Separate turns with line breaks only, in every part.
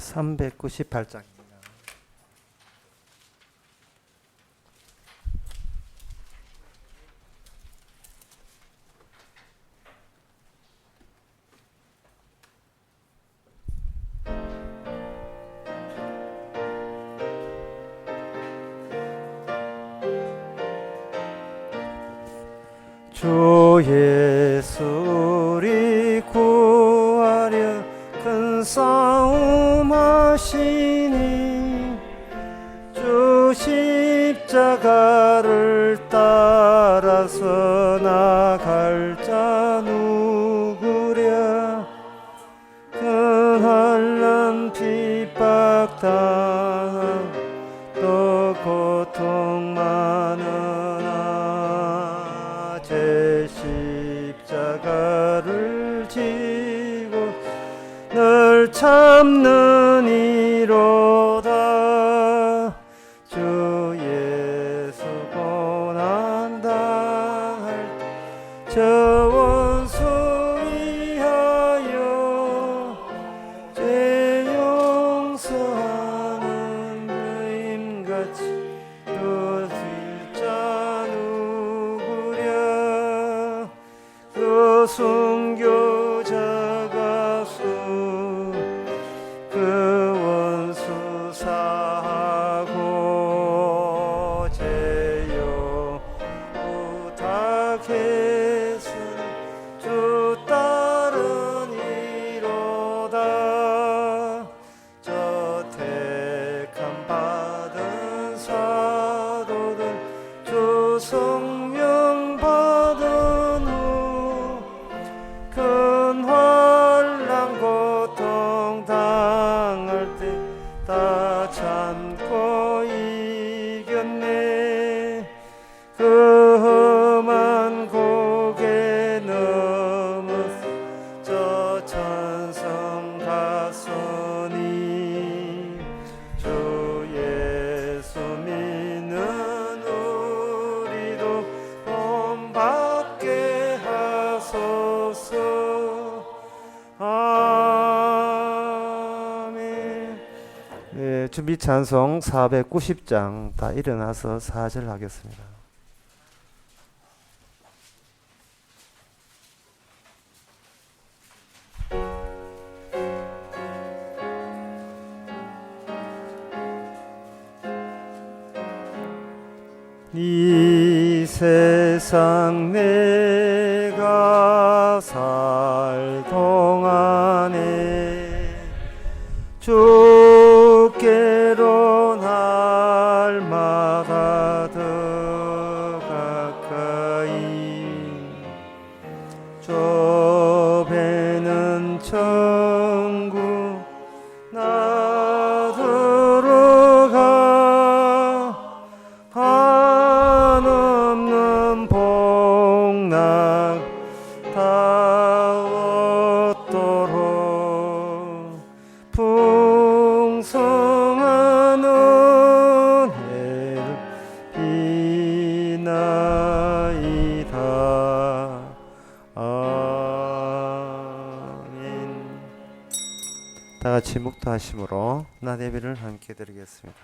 398장입니다. 주 예수 우리 구하려 큰 싸움 하시니 주 십자가를 따라서 나갈 자 누구랴. 그 환난 핍박 당함 또 고통 많으나 제 십자가를 지고 늘 참는 이로다. 주 예수 고난 당할 때 저 원수 위하여 죄 용서하는 그임같이 도질 자 누구랴. 그 순교자 가수 그 원수 사하고 죄요 부탁했으니 주 따른 이로다. 저 택함 받은 사도들 주 성령 받은 후 큰 환난 고통 당할 때 다 참고 이겼네. 그 험한 고개 넘어서 저 천성 갔으니 주 예수 믿는 우리도 본받게 하소서. 아멘. 네, 준비 찬송 490장 다 일어나서 4절 하겠습니다. 이 세상 내가 살 동안에 주께로 날마다 더 가까이 좁에는 천국 나 들어가 한없는 복락 다 얻도록 풍성한 은혜를 비나이다. 아멘. 다 같이 묵도하심으로 나 예배를 함께 드리겠습니다.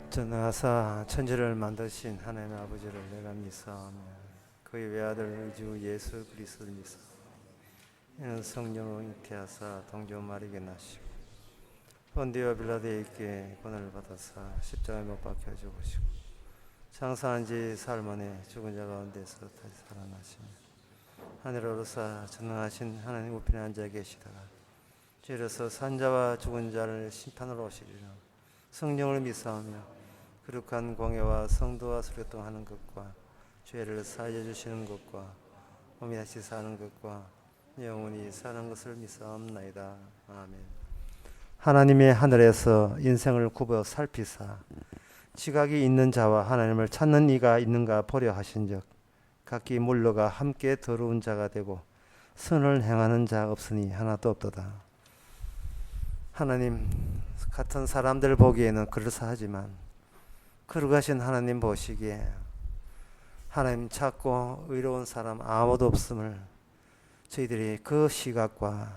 전하사 천지를 만드신 하나님 아버지를 내가 믿사오며 그의 외아들 주 예수 그리스도를 믿사오며 이는 성령으로 잉태하사 동정 마리게 나시고 본디오 빌라도에게 권한을 받아사 십자가에 못 박혀 죽으시고 장사한 지 사흘 만에 죽은 자 가운데서 다시 살아나시며 하늘에 오르사 전능하신 하나님 우편에 앉아 계시다가 주로서 산자와 죽은 자를 심판으로 오시리라. 성령을 믿사오며 거룩한 공예와 성도와 소교통하는 것과 죄를 사하여 주시는 것과 몸이 다시 사는 것과 영원히 사는 것을 믿사옵나이다. 아멘. 하나님의 하늘에서 인생을 굽어 살피사 지각이 있는 자와 하나님을 찾는 이가 있는가 보려 하신즉 각기 물러가 함께 더러운 자가 되고 선을 행하는 자 없으니 하나도 없도다. 하나님 같은 사람들 보기에는 그럴싸하지만 거룩하신 하나님 보시기에 하나님 찾고 의로운 사람 아무도 없음을 저희들이 그 시각과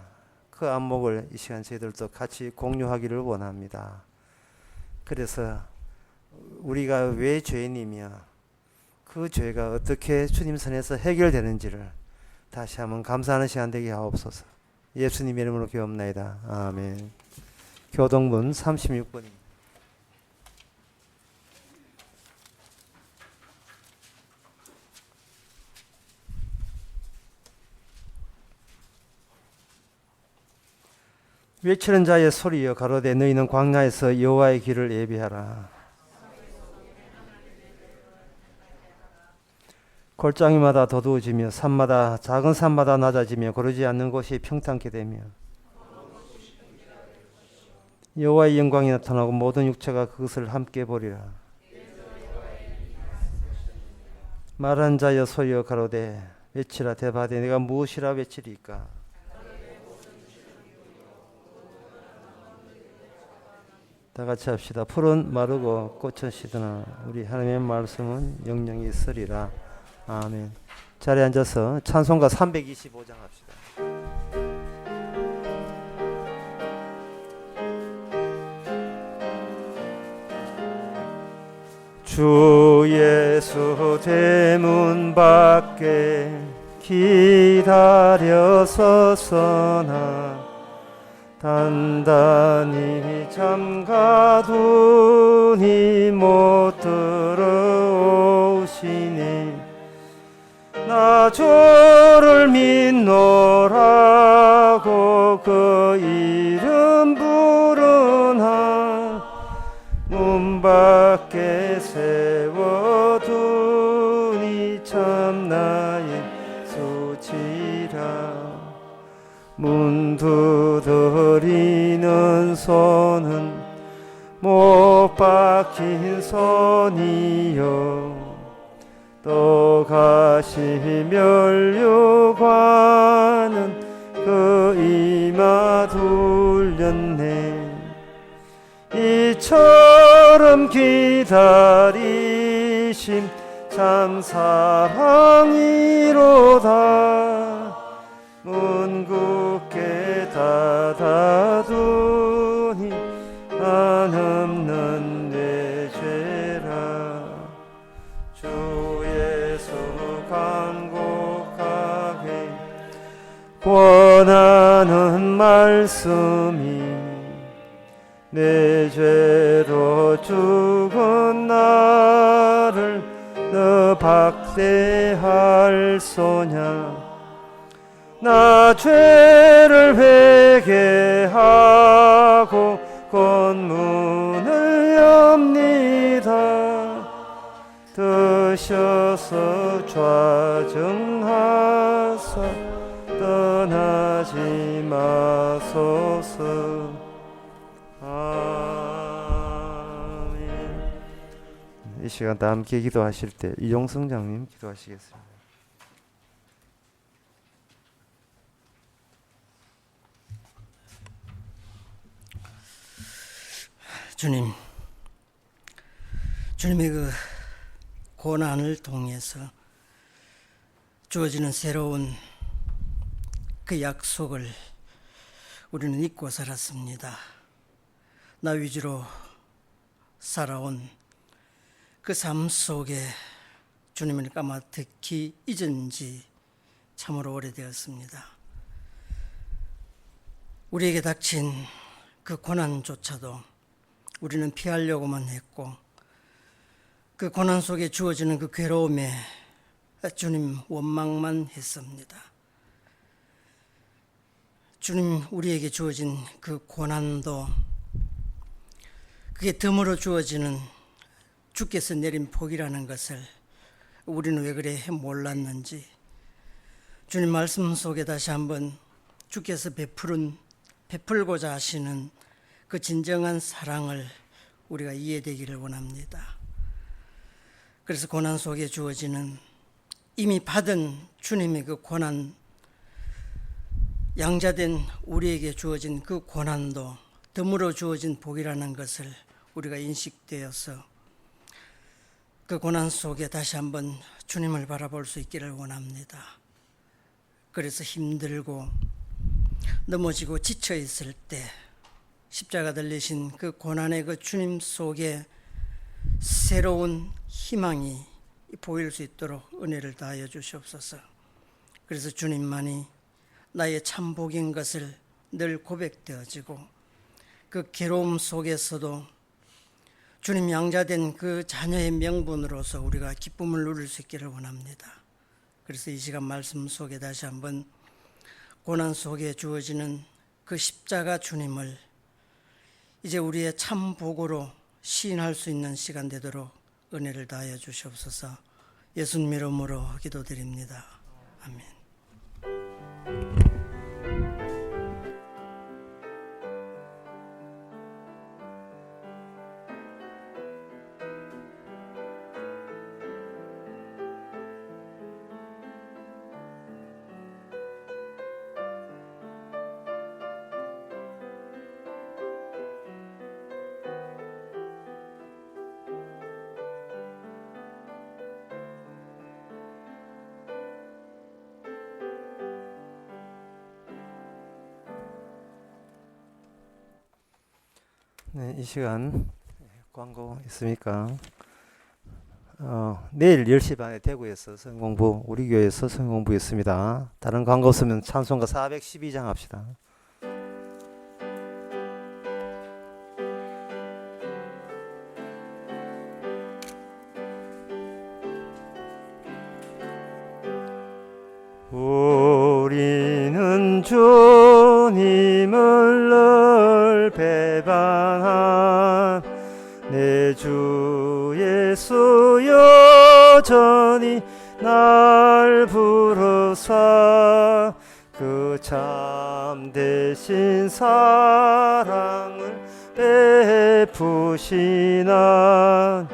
그 안목을 이 시간 저희들도 같이 공유하기를 원합니다. 그래서 우리가 왜 죄인이며 그 죄가 어떻게 주님 선에서 해결되는지를 다시 한번 감사하는 시간 되게 하옵소서. 예수님 이름으로 기도합나이다. 아멘. 교동문 36번입니다. 외치는 자의 소리여 가로되 너희는 광야에서 여호와의 길을 예비하라. 골짜기마다 더두어지며 산마다 작은 산마다 낮아지며 고르지 않는 곳이 평탄케 되며 여호와의 영광이 나타나고 모든 육체가 그것을 함께 보리라. 말한 자여 소리여 가로되 외치라 대바되 내가 무엇이라 외치리까. 다 같이 합시다. 풀은 마르고 꽃은 시드나 우리 하나님의 말씀은 영영이 있으리라. 아멘. 자리에 앉아서 찬송가 325장 합시다. 주 예수 대문 밖에 기다려 서서나 단단히 잠가두니 못 들어오시니 나 주를 믿노라고 그 이름 부르나 문 밖에 세워두니 참 나의 수치라. 문 두드리는 손은 못 박힌 손이요 또 가시멸 유관은 그 이마 둘렸네. 이처럼 기다리심 참 사랑이로다. 문 굳게 닫아두니 한없는 내 죄라. 주 예수 간곡하게 권하는 말씀이 내 죄로 죽은 나를 너 박대할 소냐. 나 죄를 회개하고 곧 문을 엽니다. 드셔서 좌정하사 떠나지 마소서. 아멘. 이 시간 다 함께 기도하실 때 이종성 장님 기도하시겠습니다.
주님의 그 고난을 통해서 주어지는 새로운 그 약속을 우리는 잊고 살았습니다. 나 위주로 살아온 그 삶 속에 주님을 까마득히 잊은 지 참으로 오래되었습니다. 우리에게 닥친 그 고난조차도 우리는 피하려고만 했고 그 고난 속에 주어지는 그 괴로움에 주님 원망만 했습니다. 주님 우리에게 주어진 그 고난도 그게 덤으로 주어지는 주께서 내린 복이라는 것을 우리는 왜 그래 몰랐는지 주님 말씀 속에 다시 한번 주께서 베풀고자 하시는 그 진정한 사랑을 우리가 이해되기를 원합니다. 그래서 고난 속에 주어지는 이미 받은 주님의 그 고난, 양자된 우리에게 주어진 그 고난도 덤으로 주어진 복이라는 것을 우리가 인식되어서 그 고난 속에 다시 한번 주님을 바라볼 수 있기를 원합니다. 그래서 힘들고 넘어지고 지쳐 있을 때 십자가 들리신 그 고난의 그 주님 속에 새로운 희망이 보일 수 있도록 은혜를 다하여 주시옵소서. 그래서 주님만이 나의 참 복인 것을 늘 고백되어지고 그 괴로움 속에서도 주님 양자된 그 자녀의 명분으로서 우리가 기쁨을 누릴 수 있기를 원합니다. 그래서 이 시간 말씀 속에 다시 한번 고난 속에 주어지는 그 십자가 주님을 이제 우리의 참 복으로 시인할 수 있는 시간 되도록 은혜를 다하여 주시옵소서. 예수님 이름으로 기도드립니다. 아멘.
네, 이 시간 광고 있습니까? 내일 10시 반에 대구에서 성공부, 우리 교회에서 성공부 있습니다. 다른 광고 없으면 찬송가 412장 합시다. 우리는 주님을 늘 배반한 내 주 예수 여전히 날 부르사 그 참되신 사랑을 베푸시나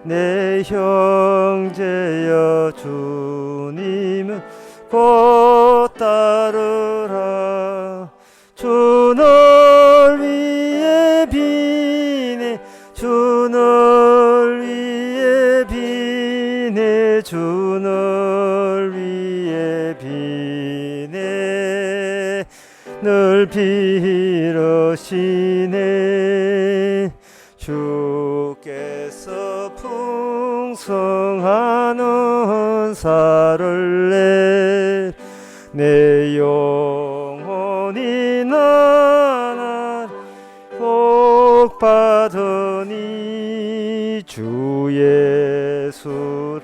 내 형제여 주님은 곧 따르라. 주 널 위해 비네 주 널 위해 비네 주 널 위해 비네 늘 빌으시네. 주께서 풍성한 은사를 내 영혼이 나날 복 받으니 주 예수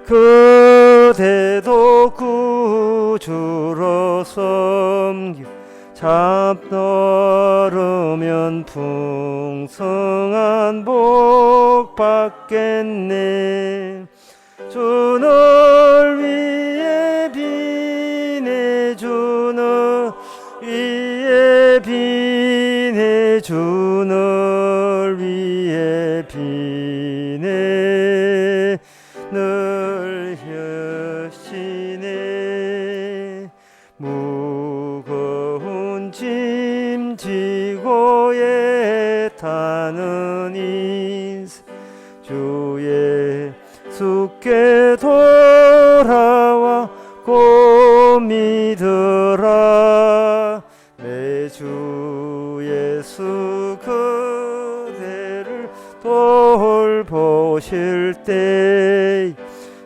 그대도 구주로 섬겨 잡너르면 풍성한 복 받겠네. 주 널 위해 비네 주 널 위해 비네 주 널 위해 비네 늘 여시네. 무거운 짐 지고 애타는 인생 주 예수께 돌아와 꼭 믿으라. 내 주 예수 그대를 돌보실 때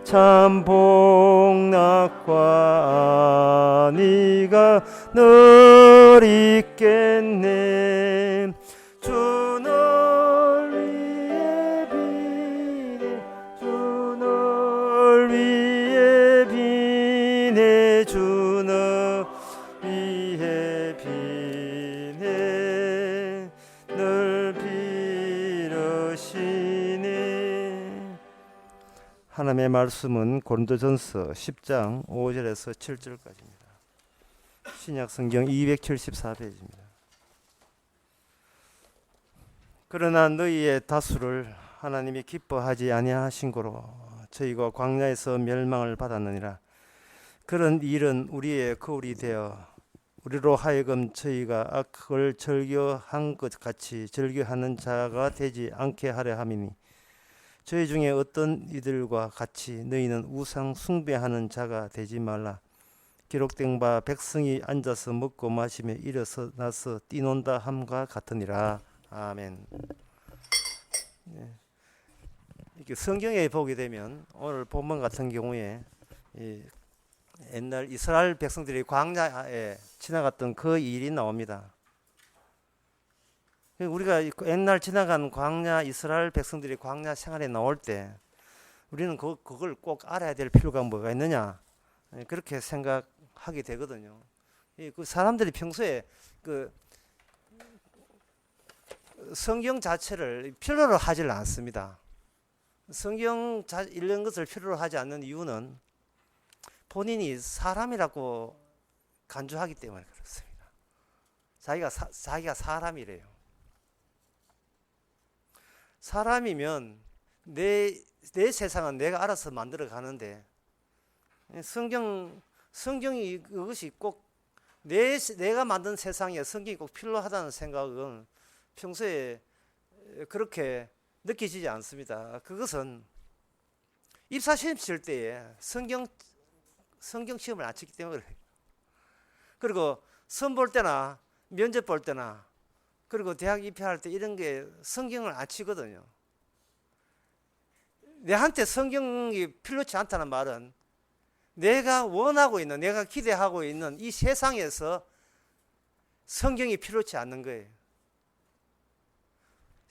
참 복락과 안위가 늘 있겠네. 주 널 위해 비네 주 널 위해 비네 주 널 위해 비네 늘 빌으시네. 하나님의 말씀은 고린도전서 10장 5절에서 7절까지입니다. 신약 성경 274페이지입니다. 그러나 너희의 다수를 하나님이 기뻐하지 아니하신 거로 저희가 광야에서 멸망을 받았느니라. 그런 일은 우리의 거울이 되어 우리로 하여금 저희가 악을 즐겨한 것 같이 즐겨하는 자가 되지 않게 하려 함이니 저희 중에 어떤 이들과 같이 너희는 우상 숭배하는 자가 되지 말라. 기록된 바 백성이 앉아서 먹고 마시며 일어나서 뛰논다 함과 같으니라. 아멘. 네. 이렇게 성경에 보게 되면 오늘 본문 같은 경우에 옛날 이스라엘 백성들이 광야에 지나갔던 그 일이 나옵니다. 우리가 옛날 지나간 광야 이스라엘 백성들이 광야 생활에 나올 때 우리는 그걸 꼭 알아야 될 필요가 뭐가 있느냐 그렇게 생각하게 되거든요. 그 사람들이 평소에 그 성경 자체를 필요로 하질 않습니다. 성경 읽는 것을 필요로 하지 않는 이유는 본인이 사람이라고 간주하기 때문에 그렇습니다. 자기가 사람이래요. 사람이면 내 세상은 내가 알아서 만들어 가는데 성경이 그것이 꼭 내가 만든 세상에 성경이 꼭 필요하다는 생각은 평소에 그렇게 느끼지지 않습니다. 그것은 입사 시험 칠 때에 성경 시험을 안 치기 때문에 그래요. 그리고 시험 볼 때나 면접 볼 때나 그리고 대학 입학할 때 이런 게 성경을 안 치거든요. 내한테 성경이 필요치 않다는 말은 내가 원하고 있는, 내가 기대하고 있는 이 세상에서 성경이 필요치 않는 거예요.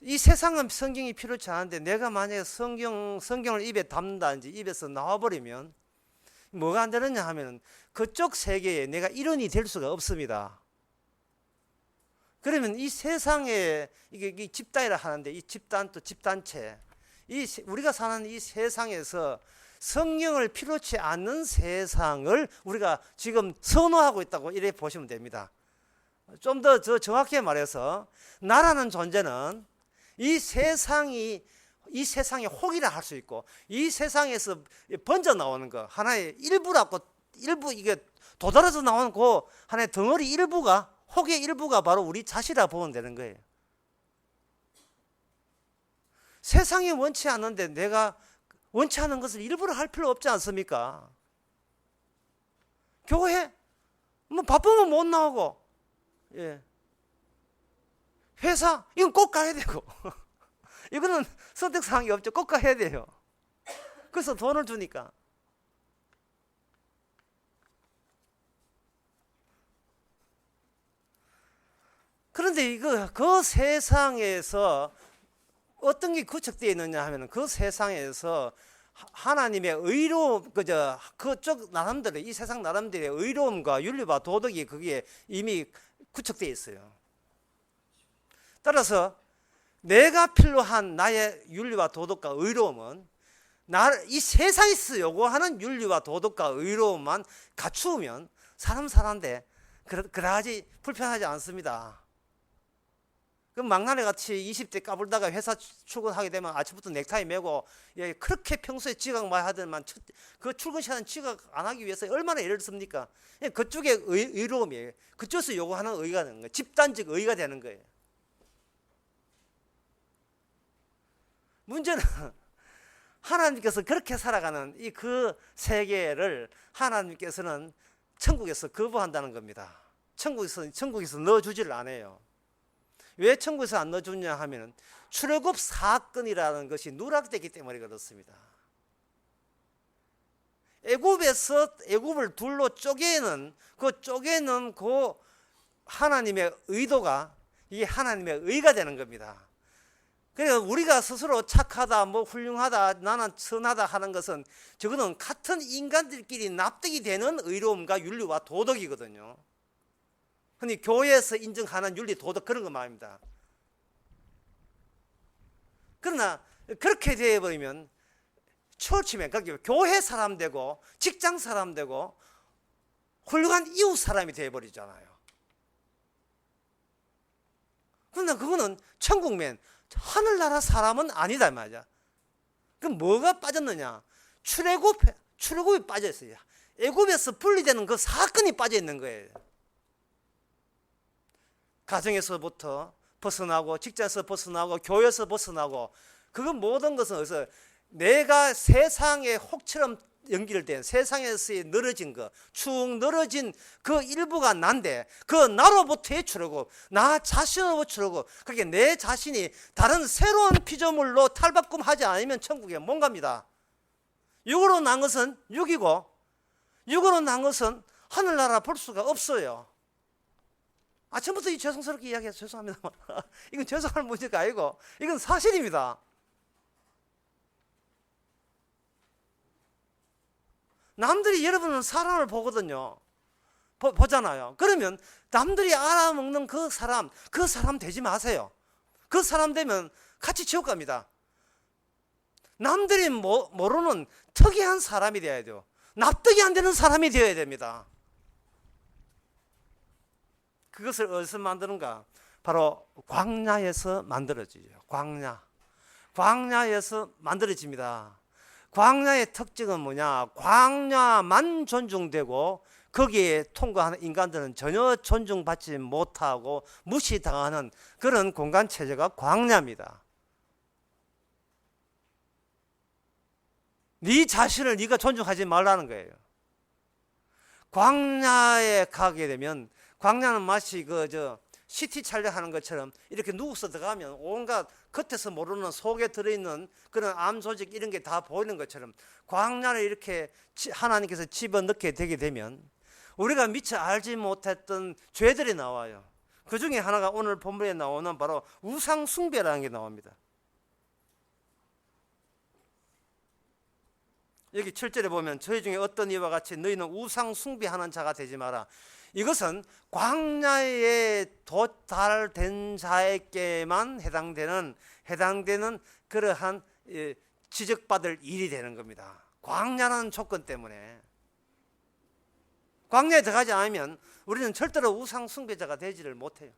이 세상은 성경이 필요치 않은데 내가 만약에 성경을 입에 담는다든지 입에서 나와버리면 뭐가 안 되느냐 하면 그쪽 세계에 내가 일원이 될 수가 없습니다. 그러면 이 세상에 이게 집단이라 하는데 이 집단 또 집단체 우리가 사는 이 세상에서 성경을 필요치 않는 세상을 우리가 지금 선호하고 있다고 이래 보시면 됩니다. 좀 더 정확히 말해서 나라는 존재는 이 세상의 혹이라 할 수 있고 이 세상에서 번져 나오는 거 하나의 일부라고 일부 이게 도달해서 나오는 그 하나의 덩어리 일부가 혹의 일부가 바로 우리 자신이라 보면 되는 거예요. 세상이 원치 않는데 내가 원치 않은 것을 일부러 할 필요 없지 않습니까? 교회 뭐 바쁘면 못 나오고 회사 이건 꼭 가야 되고 이거는 선택사항이 없죠. 꼭 가야 돼요. 그래서 돈을 주니까. 그런데 그 세상에서 어떤 게 구축되어 있느냐 하면 그 세상에서 하나님의 의로움, 그쪽 나름대로 이 세상 나름대로의 의로움과 윤리와 도덕이 거기에 이미 구축되어 있어요. 따라서 내가 필요한 나의 윤리와 도덕과 의로움은 이 세상에서 요구하는 윤리와 도덕과 의로움만 갖추면 사람인데 그다지 불편하지 않습니다. 그 막나래 같이 20대 까불다가 회사 출근하게 되면 아침부터 넥타이 메고 그렇게 평소에 지각 많이 하더만 그 출근 시간 지각 안 하기 위해서 얼마나 애를 씁니까? 그쪽의 의로움이에요. 그쪽에서 요구하는 의의가 되는 거예요. 집단적 의의가 되는 거예요. 문제는 하나님께서 그렇게 살아가는 그 세계를 하나님께서는 천국에서 거부한다는 겁니다. 천국에서 넣어주지를 않아요. 왜 천국에서 안 넣어주냐 하면 출애굽 사건이라는 것이 누락되기 때문에 그렇습니다. 애굽을 둘로 쪼개는 그 하나님의 의도가 이게 하나님의 의가 되는 겁니다. 그래서 우리가 스스로 착하다, 훌륭하다, 나는 선하다 하는 것은 저거는 같은 인간들끼리 납득이 되는 의로움과 윤리와 도덕이거든요. 흔히 교회에서 인정하는 윤리, 도덕 그런 거 말입니다. 그러나 그렇게 되어버리면 처치면, 그러니까 교회 사람 되고 직장 사람 되고 훌륭한 이웃 사람이 되어버리잖아요. 그런데 그거는 천국면 하늘나라 사람은 아니다 말이야. 그럼 뭐가 빠졌느냐? 출애굽이 빠져 있어요. 애굽에서 분리되는 그 사건이 빠져 있는 거예요. 가정에서부터 벗어나고, 직장에서 벗어나고, 교회에서 벗어나고, 그 모든 것은 어디서 내가 세상의 혹처럼 연결된, 세상에서의 늘어진 것, 축 늘어진 그 일부가 난데, 그 나로부터의 출애굽, 나 자신으로부터 출애굽. 그게 내 자신이 다른 새로운 피조물로 탈바꿈하지 않으면 천국에 못 갑니다. 육으로 난 것은 육이고, 육으로 난 것은 하늘나라 볼 수가 없어요. 아침부터 이 죄송스럽게 이야기해서 죄송합니다. 이건 죄송할 문제가 아니고 이건 사실입니다. 남들이 여러분은 사람을 보거든요. 보잖아요. 그러면 남들이 알아먹는 그 사람 되지 마세요. 그 사람 되면 같이 지옥 갑니다. 남들이 모르는 특이한 사람이 되어야 돼요. 납득이 안 되는 사람이 되어야 됩니다. 그것을 어디서 만드는가? 바로 광야에서 만들어지죠. 광야에서 만들어집니다. 광야의 특징은 뭐냐? 광야만 존중되고 거기에 통과하는 인간들은 전혀 존중받지 못하고 무시당하는 그런 공간 체제가 광야입니다. 네 자신을 네가 존중하지 말라는 거예요. 광야에 가게 되면, 광야는 마치 CT 촬영하는 것처럼 이렇게 누워서 들어가면 온갖 겉에서 모르는 속에 들어있는 그런 암 조직 이런 게 다 보이는 것처럼, 광야를 이렇게 하나님께서 집어넣게 되게 되면 우리가 미처 알지 못했던 죄들이 나와요. 그 중에 하나가 오늘 본문에 나오는 바로 우상 숭배라는 게 나옵니다. 여기 7절에 보면 저희 중에 어떤 이와 같이 너희는 우상 숭배하는 자가 되지 마라. 이것은 광야에 도달된 자에게만 해당되는 그러한 지적받을 일이 되는 겁니다. 광야라는 조건 때문에. 광야에 들어가지 않으면 우리는 절대로 우상 숭배자가 되지를 못해요.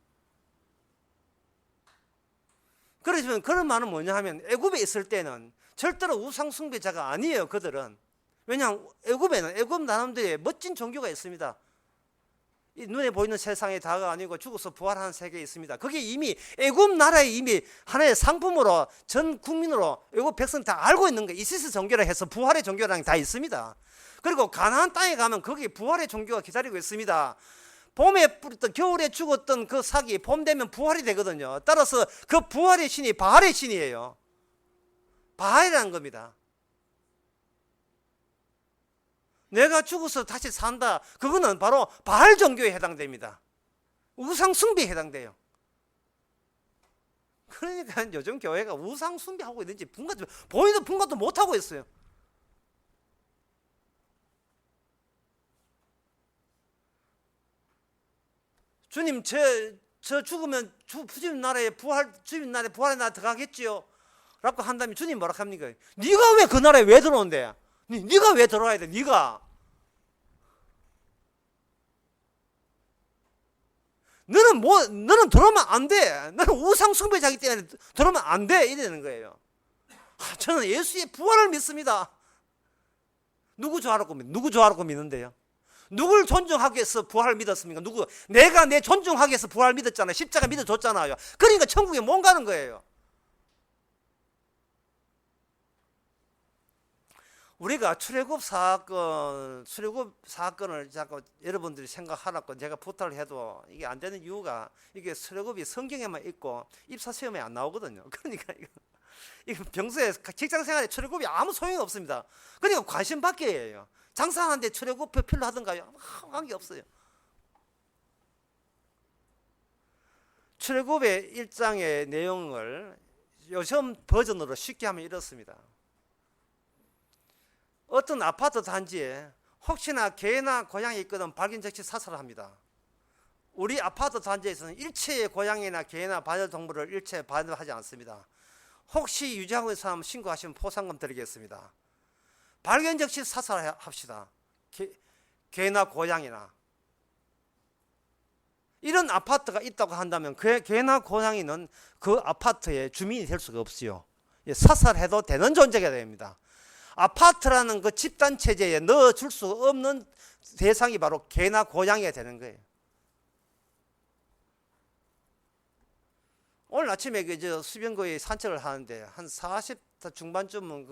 그렇지만 그런 말은 뭐냐 하면, 애굽에 있을 때는 절대로 우상 숭배자가 아니에요. 그들은. 왜냐하면 애굽에는 애굽 나름대로의 멋진 종교가 있습니다. 이 눈에 보이는 세상의 다가 아니고 죽어서 부활하는 세계에 있습니다. 그게 이미 애굽 나라에 이미 하나의 상품으로 전 국민으로 애굽 백성 다 알고 있는 거예요. 이시스 종교라 해서 부활의 종교라는 게 다 있습니다. 그리고 가나안 땅에 가면 거기 부활의 종교가 기다리고 있습니다. 봄에 뿌렸던, 겨울에 죽었던 그 삭이 봄 되면 부활이 되거든요. 따라서 그 부활의 신이 바알의 신이에요. 바알이라는 겁니다. 내가 죽어서 다시 산다. 그거는 바로 바알 종교에 해당됩니다. 우상 숭배에 해당돼요. 그러니까 요즘 교회가 우상 숭배하고 있는지 보이는 분간도 못하고 있어요. 주님, 저 죽으면 주님 나라에 주님 나라에 부활의 나라에 들어가겠지요? 라고 한다면 주님 뭐라 합니까? 네가 왜 그 나라에 왜 들어온대? 네가 왜 들어와야 돼? 네가. 너는 들어오면 안 돼. 너는 우상 숭배자이기 때문에 들어오면 안 돼. 이러는 거예요. 저는 예수의 부활을 믿습니다. 누구 좋아하라고 믿는데요? 누굴 존중하기 위해서 부활을 믿었습니까? 내가 내 존중하기 위해서 부활을 믿었잖아요. 십자가 믿어줬잖아요. 그러니까 천국에 못 가는 거예요. 우리가 출애굽 사건을 자꾸 여러분들이 생각하라고 제가 부탁을 해도 이게 안 되는 이유가, 이게 출애굽이 성경에만 있고 입사시험에 안 나오거든요. 그러니까 이거 평소에 직장 생활에 출애굽이 아무 소용이 없습니다. 그러니까 관심 받게 해요. 장사하는데 출애굽 필요하던가요? 관계 없어요. 출애굽의 1장의 내용을 요즘 버전으로 쉽게 하면 이렇습니다. 어떤 아파트 단지에 혹시나 개나 고양이 있거든 발견 즉시 사살을 합니다. 우리 아파트 단지에서는 일체의 고양이나 개나 반려동물을 일체 반려하지 않습니다. 혹시 유지하고 있는 사람 신고하시면 포상금 드리겠습니다. 발견 즉시 사살합시다. 개나 고양이나. 이런 아파트가 있다고 한다면 개나 고양이는 그 아파트의 주민이 될 수가 없지요. 사살해도 되는 존재가 됩니다. 아파트라는 그 집단 체제에 넣어줄 수 없는 대상이 바로 개나 고양이가 되는 거예요. 오늘 아침에 저 수변구에 산책을 하는데 한 40대 중반쯤은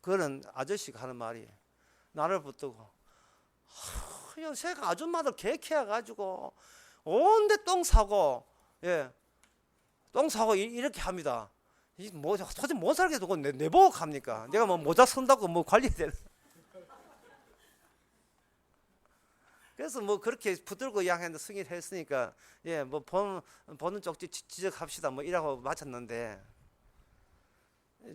그런 아저씨가 하는 말이 나를 붙들고 요새가 아줌마들 개캐가지고 온데 똥 사고 이렇게 합니다. 뭐 도대체 못 살게 두고 내보고 갑니까? 내가 뭐 모자 쓴다고 뭐 관리되는. 그래서 뭐 그렇게 붙들고 이야기했는데 승인을 했으니까 뭐 보는 쪽 지적합시다 뭐 이라고 마쳤는데,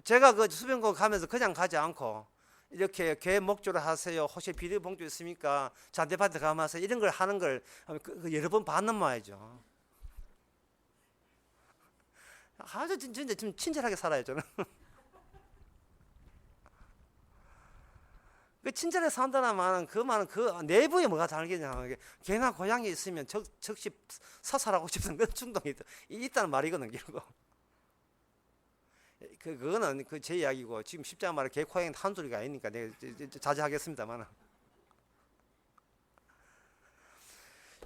제가 그 수변공 가면서 그냥 가지 않고 이렇게 개 목조를 하세요, 혹시 비닐봉투 있습니까, 잔디밭에 가면서 이런 걸 하는 걸 여러 번 봤는 말이죠. 아주 진짜 좀 친절하게 살아요 저는. 그 친절하게 산다는 말은 그 내부에 뭐가 다르겠냐. 개나 고양이 있으면 즉시 사살하고 싶은 그런 충동이 있다는 말이거든요. 그거는 제 이야기고, 지금 십자가 말에 개 고양이 한 소리가 아니니까 내가 자제하겠습니다만,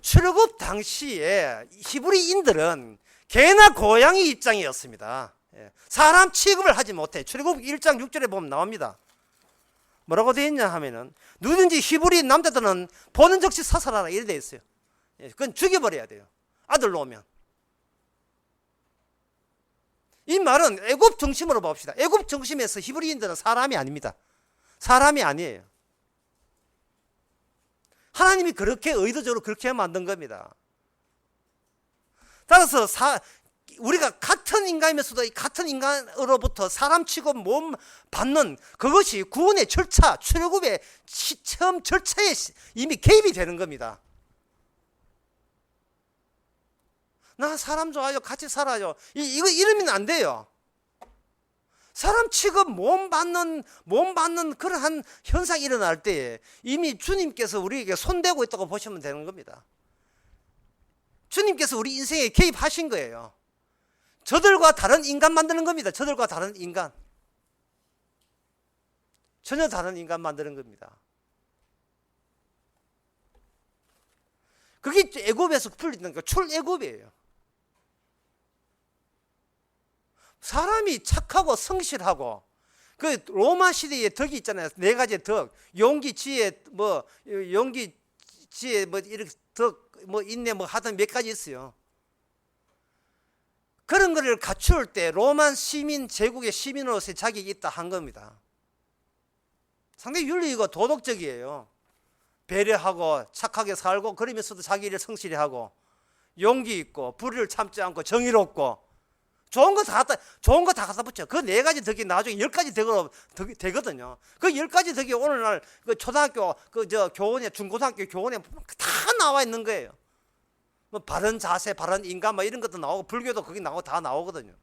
출애굽 당시에 히브리인들은 개나 고양이 입장이었습니다. 사람 취급을 하지 못해. 출애굽 1장 6절에 보면 나옵니다. 뭐라고 되어 있냐 하면은, 누구든지 히브리 남자들은 보는 즉시 사살하라 이렇게 되어 있어요. 그건 죽여버려야 돼요, 아들 놓으면. 이 말은 애굽 중심으로 봅시다. 애굽 중심에서 히브리인들은 사람이 아닙니다. 사람이 아니에요. 하나님이 그렇게 의도적으로 그렇게 만든 겁니다. 따라서 우리가 같은 인간이면서도 같은 인간으로부터 사람 취급 못 받는 그것이 구원의 절차, 출애굽의 처음 절차에 이미 개입이 되는 겁니다. 나 사람 좋아요, 같이 살아요, 이거 이러면 안 돼요. 사람 취급 못 받는 그러한 현상이 일어날 때에 이미 주님께서 우리에게 손대고 있다고 보시면 되는 겁니다. 주님께서 우리 인생에 개입하신 거예요. 저들과 다른 인간 만드는 겁니다. 저들과 다른 인간. 전혀 다른 인간 만드는 겁니다. 그게 애굽에서 풀리는 거, 출애굽이에요. 사람이 착하고 성실하고, 그 로마 시대의 덕이 있잖아요. 4가지의 덕. 용기, 지혜, 이렇게 덕, 인내, 하여튼 몇 가지 있어요. 그런 거를 갖출 때 로마 시민, 제국의 시민으로서의 자격이 있다 한 겁니다. 상당히 윤리이고 도덕적이에요. 배려하고 착하게 살고, 그러면서도 자기 일을 성실히 하고, 용기 있고, 불의를 참지 않고, 정의롭고, 좋은 거 다 갖다 붙여. 그 4가지 덕이 나중에 10가지 덕으로 되거든요. 그 10가지 덕이 오늘날 그 초등학교, 교원에, 중고등학교 교원에 다 나와 있는 거예요. 바른 자세, 바른 인간, 이런 것도 나오고, 불교도 거기 나오고 다 나오거든요.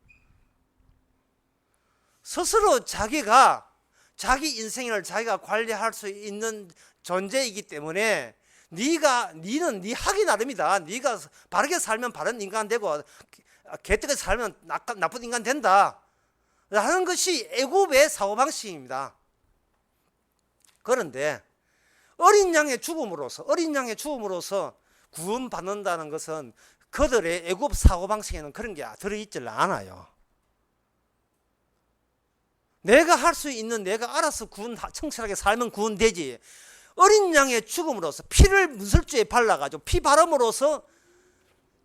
스스로 자기가 자기 인생을 자기가 관리할 수 있는 존재이기 때문에, 니는 네 하기 나름이다. 네가 바르게 살면 바른 인간 되고, 개떡에 살면 나쁜 인간 된다 하는 것이 애굽의 사고방식입니다. 그런데 어린 양의 죽음으로서 구원받는다는 것은 그들의 애굽 사고방식에는 그런 게 들어있질 않아요. 내가 할 수 있는, 내가 알아서 청실하게 살면 구원되지. 어린 양의 죽음으로서 피를 문설주에 발라가지고 피 바름으로써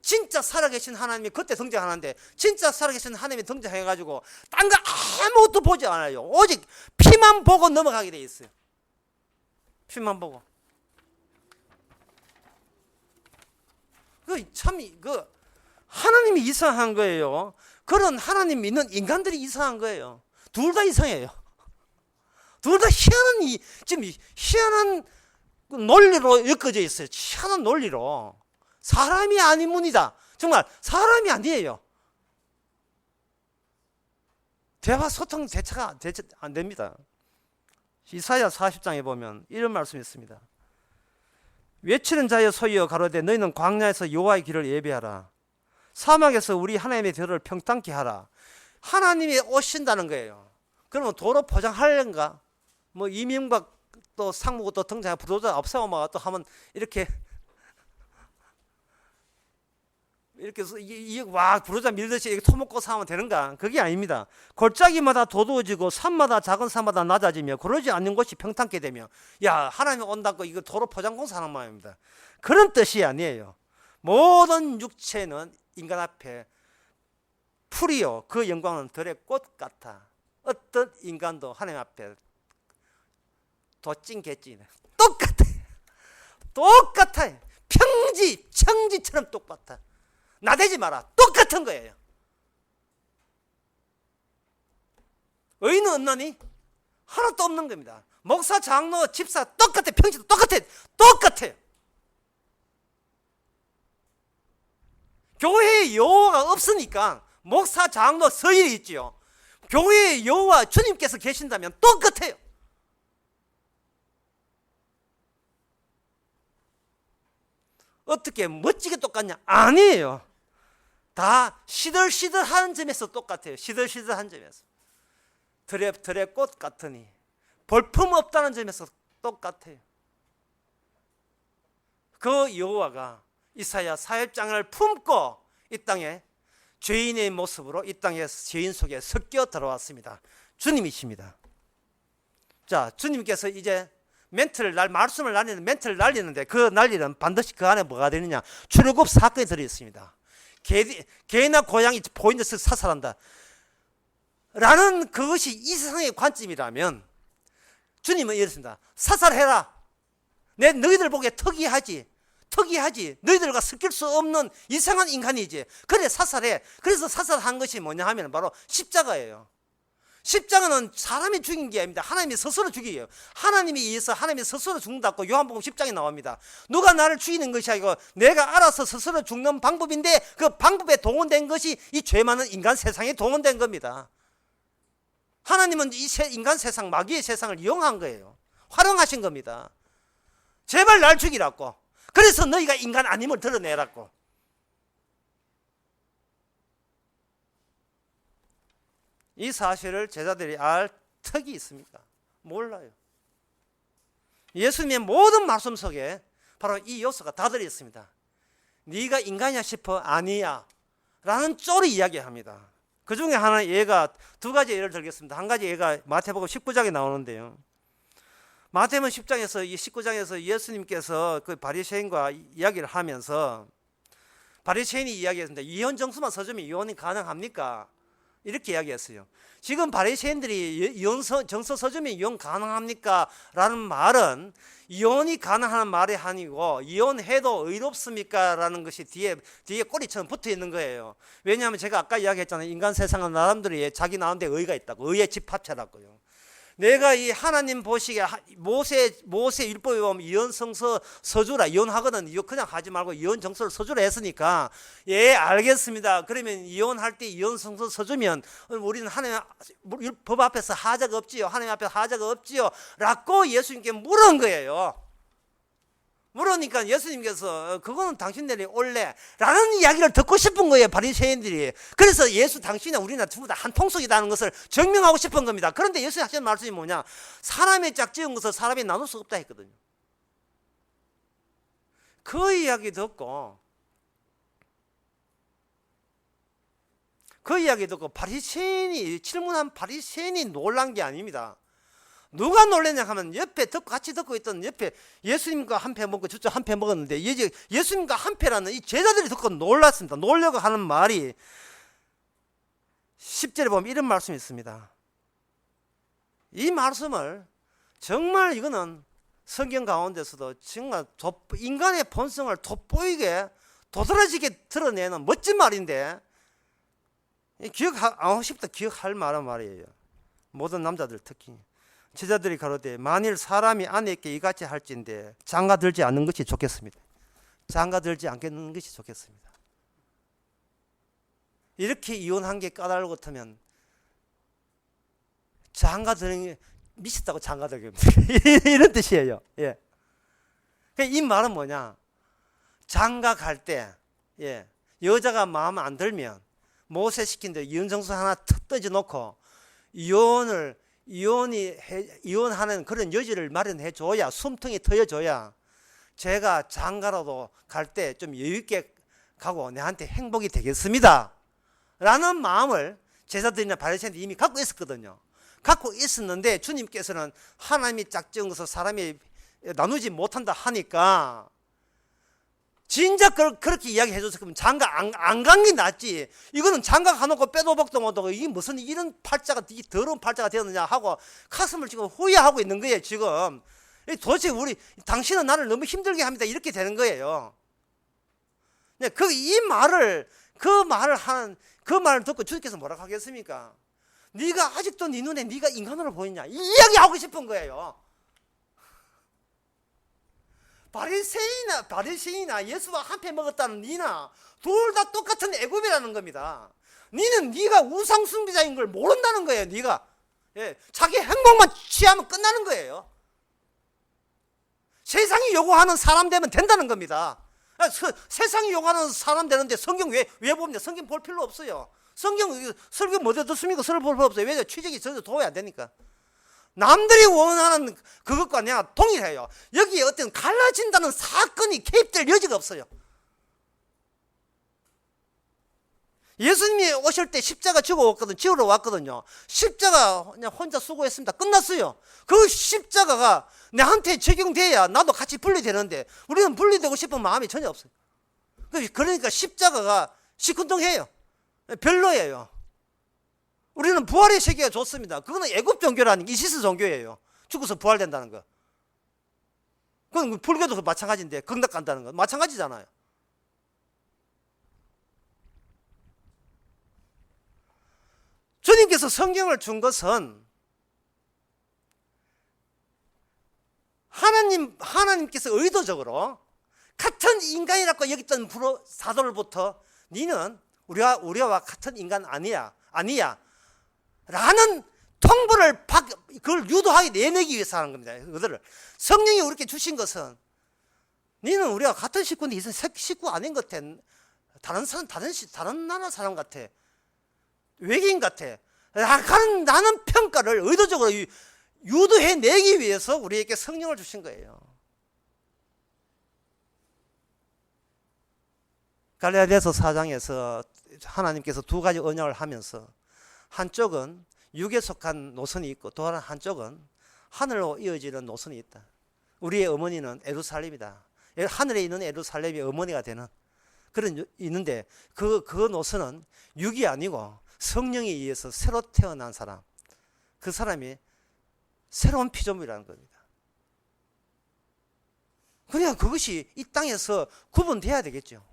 진짜 살아계신 하나님이 그때 등장하는데, 진짜 살아계신 하나님이 등장해가지고 딴 거 아무것도 보지 않아요. 오직 피만 보고 넘어가게 돼 있어요. 피만 보고. 하나님이 이상한 거예요. 그런 하나님 믿는 인간들이 이상한 거예요. 둘 다 이상해요. 둘 다 희한한 논리로 엮어져 있어요. 희한한 논리로. 사람이 아닌 분이다. 정말 사람이 아니에요. 대화, 소통, 대처가 안 됩니다. 이사야 40장에 보면 이런 말씀이 있습니다. 외치는 자여 소리여 가로되 너희는 광야에서 여호와의 길을 예배하라. 사막에서 우리 하나님의 들을 평탄케 하라. 하나님이 오신다는 거예요. 그러면 도로 포장하려는가? 뭐 이명박 또 상무고 또 등장해 부도자 없애고 또 하면 이렇게 와 부르자 밀듯이 이렇게 토목고 사면 되는가? 그게 아닙니다. 골짜기마다 도두어지고 산마다 작은 산마다 낮아지며 그러지 않는 곳이 평탄케 되며 야 하나님이 온다고 이거 도로 포장공사하는 말입니다. 그런 뜻이 아니에요. 모든 육체는 인간 앞에 풀이요 그 영광은 들의 꽃 같아. 어떤 인간도 하나님 앞에 도찐 개찐 똑같아. 청지처럼 똑같아. 나대지 마라. 똑같은 거예요. 의인은 없나니? 하나도 없는 겁니다. 목사, 장로, 집사 똑같아. 평지도 똑같아요. 교회에 여호와가 없으니까 목사, 장로, 서열이 있지요. 교회에 여호와 주님께서 계신다면 똑같아요. 어떻게 멋지게 똑같냐? 아니에요. 다 시들시들한 점에서 똑같아요. 시들시들한 점에서. 들의 꽃 같으니 볼품 없다는 점에서 똑같아요. 그 여호와가 이사야 40장을 품고 이 땅에 죄인의 모습으로 이 땅에 죄인 속에 섞여 들어왔습니다. 주님이십니다. 자, 주님께서 이제 말씀을 날리는 멘트를 날리는데 그 날리는 반드시 그 안에 뭐가 되느냐? 출애굽 사건이 들어있습니다. 개나 고양이 보이는 데서 사살한다 라는 그것이 이 세상의 관점이라면 주님은 이렇습니다. 사살해라. 내 너희들 보기에 특이하지. 너희들과 섞일 수 없는 이상한 인간이지. 그래 사살해. 그래서 사살한 것이 뭐냐 하면 바로 십자가예요. 십자가는 사람이 죽인 게 아닙니다. 하나님이 스스로 죽이에요. 하나님이 의해서 하나님이 스스로 죽는다고 요한복음 10장에 나옵니다. 누가 나를 죽이는 것이 아니고 내가 알아서 스스로 죽는 방법인데 그 방법에 동원된 것이 이 죄 많은 인간 세상에 동원된 겁니다. 하나님은 이 인간 세상, 마귀의 세상을 이용한 거예요. 활용하신 겁니다. 제발 날 죽이라고. 그래서 너희가 인간 아님을 드러내라고. 이 사실을 제자들이 알 턱이 있습니까? 몰라요. 예수님의 모든 말씀 속에 바로 이 요소가 다 들어있습니다. 네가 인간이야 싶어? 아니야 라는 쪼리 이야기합니다. 그 중에 하나는 예가 두 가지 예를 들겠습니다. 한 가지 예가 마태복음 19장에 나오는데요. 마태복음 10장에서 이 19장에서 예수님께서 그 바리새인과 이야기를 하면서 바리새인이 이야기했습니다. 이혼 정수만 서주면 이혼이 가능합니까? 이렇게 이야기했어요. 지금 바리새인들이 이혼 정서 서주면 이혼 가능합니까? 라는 말은 이혼이 가능한 말이 아니고 이혼해도 의롭습니까? 라는 것이 뒤에 꼬리처럼 붙어 있는 거예요. 왜냐하면 제가 아까 이야기했잖아요. 인간 세상은 나름대로 자기 나름대로 의가 있다고. 의의 집합체라고요. 내가 이 하나님 보시기에 모세 율법에 보면 이혼 성서 서주라, 이혼하거든 이거 그냥 하지 말고 이혼 정서를 서주라 했으니까 예 알겠습니다. 그러면 이혼할 때 이혼 성서 서주면 우리는 하나님 법 앞에서 하자가 없지요. 하나님 앞에 하자가 없지요 라고 예수님께 물은 거예요. 물으니까 예수님께서 그거는 당신들이 올래 라는 이야기를 듣고 싶은 거예요. 바리새인들이. 그래서 예수 당신이나 우리나 전부 다 한 통속이라는 것을 증명하고 싶은 겁니다. 그런데 예수님 하시는 말씀이 뭐냐? 사람의 짝지은 것을 사람이 나눌 수 없다 했거든요. 그 이야기 듣고 바리새인이 질문한 바리새인이 놀란 게 아닙니다. 누가 놀랐냐 하면 옆에 같이 듣고 있던 옆에 예수님과 한 패 먹고 저쪽 한 패 먹었는데 예수님과 한 패라는 이 제자들이 듣고 놀랐습니다. 놀려고 하는 말이 10절에 보면 이런 말씀이 있습니다. 이 말씀을 정말 이거는 성경 가운데서도 정말 인간의 본성을 돋보이게 도드라지게 드러내는 멋진 말인데 기억하고 싶다 기억할 만한 말이에요. 모든 남자들 특히. 제자들이 가로되 만일 사람이 아내 있게 이같이 할진대 장가들지 않는 것이 좋겠습니다. 장가들지 않겠는 것이 좋겠습니다. 이렇게 이혼한 게 까다로고 같으면 장가드는 미쳤다고 장가들게 이런 뜻이에요. 예. 이 말은 뭐냐? 장가 갈 때, 예, 여자가 마음 안 들면 모세 시킨 대로 이혼정서 하나 떠져 놓고 이혼하는 그런 여지를 마련해 줘야, 숨통이 트여 줘야 제가 장가라도 갈 때 좀 여유 있게 가고 내한테 행복이 되겠습니다 라는 마음을 제자들이나 바리새인들이 이미 갖고 있었거든요. 갖고 있었는데 주님께서는 하나님이 짝지은 것을 사람이 나누지 못한다 하니까 진짜 그렇게 이야기해 줬을 거면 장가 안 간 게 낫지. 이거는 장가 가놓고 빼도 박도 못하고 이게 무슨 이런 팔자가, 이 더러운 팔자가 되었느냐 하고 가슴을 지금 후회하고 있는 거예요. 지금 도대체 당신은 나를 너무 힘들게 합니다 이렇게 되는 거예요. 그 말을 듣고 주님께서 뭐라고 하겠습니까? 네가 아직도 네 눈에 네가 인간으로 보이냐, 이 이야기하고 싶은 거예요. 바리새인이나 예수와 한패 먹었다는 니나 둘 다 똑같은 애굽이라는 겁니다. 니는 네가 우상 숭배자인 걸 모른다는 거예요. 네가, 예, 자기 행복만 취하면 끝나는 거예요. 세상이 요구하는 사람 되면 된다는 겁니다. 세상이 요구하는 사람 되는데 성경 왜 봅니까? 성경 볼 필요 없어요. 설교 못 듣습니까? 설교 볼 필요 없어요. 왜냐? 취직이 전혀 도움이 안 되니까. 남들이 원하는 그것과 내가 동일해요. 여기에 어떤 갈라진다는 사건이 개입될 여지가 없어요. 예수님이 오실 때 십자가 지으러 왔거든요. 십자가 그냥 혼자 수고했습니다. 끝났어요. 그 십자가가 내한테 적용돼야 나도 같이 분리되는데 우리는 분리되고 싶은 마음이 전혀 없어요. 그러니까 십자가가 시큰둥해요. 별로예요. 우리는 부활의 세계가 좋습니다. 그거는 애굽 종교라는 게 이시스 종교예요. 죽어서 부활된다는 거. 그건 불교도 마찬가지인데 극락 간다는 거 마찬가지잖아요. 주님께서 성경을 준 것은 하나님께서 의도적으로 같은 인간이라고 여겼던 사도들부터 니는 우리와 같은 인간 아니야 라는 통보를 그걸 유도하게 내내기 위해서 하는 겁니다. 그들을 성령이 우리에게 주신 것은 니는 우리와 같은 식구인데 이 식구 아닌 것 같아. 다른 나라 사람 같아. 외계인 같아. 나는 평가를 의도적으로 유도해 내기 위해서 우리에게 성령을 주신 거예요. 갈라디아서 4장에서 하나님께서 두 가지 언약을 하면서 한쪽은 육에 속한 노선이 있고 또 한쪽은 하늘로 이어지는 노선이 있다. 우리의 어머니는 예루살렘이다. 하늘에 있는 예루살렘이 어머니가 되는 그런 있는데 그 노선은 육이 아니고 성령에 의해서 새로 태어난 사람, 그 사람이 새로운 피조물이라는 겁니다. 그러니까 그것이 이 땅에서 구분돼야 되겠죠.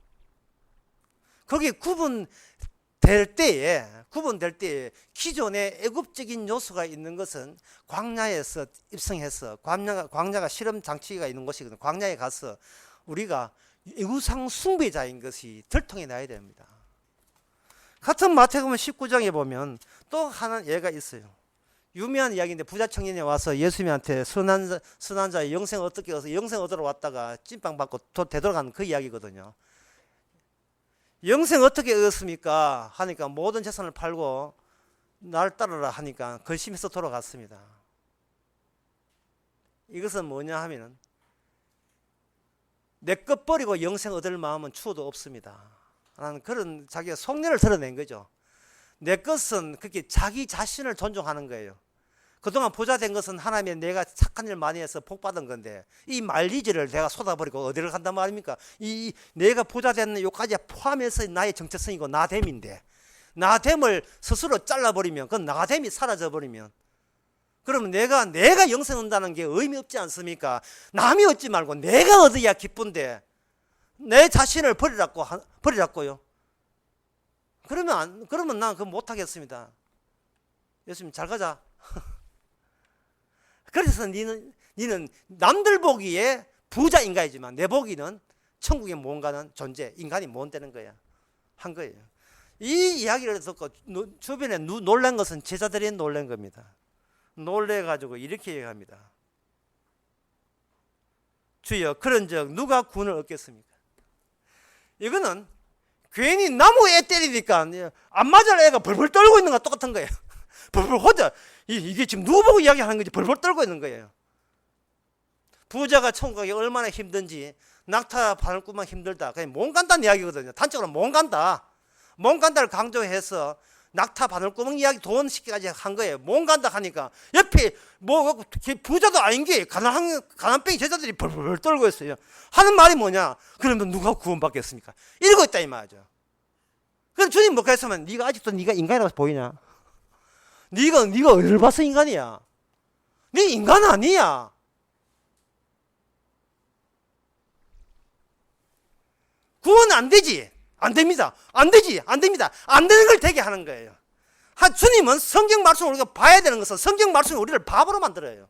거기에 구분될 때에 기존의 애굽적인 요소가 있는 것은 광야에서 입성해서 광야가 실험 장치가 있는 곳이거든요. 광야에 가서 우리가 우상 숭배자인 것이 들통이 나야 됩니다. 같은 마태복음 19장에 보면 또 하나 예가 있어요. 유명한 이야기인데 부자 청년이 와서 예수님한테 선한 자의 영생 어떻게 얻어서 영생 얻으러 왔다가 찐빵 받고 되돌아가는 그 이야기거든요. 영생 어떻게 얻었습니까? 하니까 모든 재산을 팔고 나를 따르라 하니까 걸심해서 돌아갔습니다. 이것은 뭐냐 하면은 내 것 버리고 영생 얻을 마음은 추호도 없습니다 라는 그런 자기가 속내를 드러낸 거죠. 내 것은 그렇게 자기 자신을 존중하는 거예요. 그동안 부자 된 것은 하나님의 내가 착한 일 많이 해서 복 받은 건데 이 말리지를 내가 쏟아버리고 어디를 간단 말입니까? 이 내가 부자 된 요까지 포함해서 나의 정체성이고 나됨인데 나됨을 스스로 잘라버리면 그건 나됨이 사라져버리면 그러면 내가 영생 얻는다는 게 의미 없지 않습니까? 남이 얻지 말고 내가 얻어야 기쁜데 내 자신을 버리라고요. 그러면 난 그거 못하겠습니다. 예수님 잘 가자. 그래서 니는 남들 보기에 부자 인간이지만 내 보기는 천국에 모험가는 존재, 인간이 모험되는 거야. 한 거예요. 이 이야기를 듣고 주변에 놀란 것은 제자들이 놀란 겁니다. 놀래가지고 이렇게 얘기합니다. 주여 그런즉 누가 구원을 얻겠습니까? 이거는 괜히 나무 애 때리니까 안 맞을 애가 벌벌 떨고 있는 거랑 똑같은 거예요. 벌벌 혼자 이게 지금 누구 보고 이야기하는 건지 벌벌 떨고 있는 거예요. 부자가 천국 가기 얼마나 힘든지 낙타 바늘구멍 힘들다. 그냥 못 간다는 이야기거든요. 단적으로 못 간다. 못 간다를 강조해서 낙타 바늘구멍 이야기 도원시키까지 한 거예요. 못 간다 하니까 옆에 뭐 부자도 아닌 게 가난뱅이 제자들이 벌벌 떨고 있어요. 하는 말이 뭐냐? 그러면 누가 구원받겠습니까? 이러고 있다 이 말이죠. 그럼 주님 뭐가 했으면 네가 아직도 네가 인간이라고 보이냐? 네가 어디를 봐서 인간이야? 네 인간 아니야. 구원 안 되지. 안 됩니다. 안 되지. 안 됩니다. 안 되는 걸 되게 하는 거예요. 주님은 성경 말씀을 우리가 봐야 되는 것은 성경 말씀이 우리를 바보로 만들어요.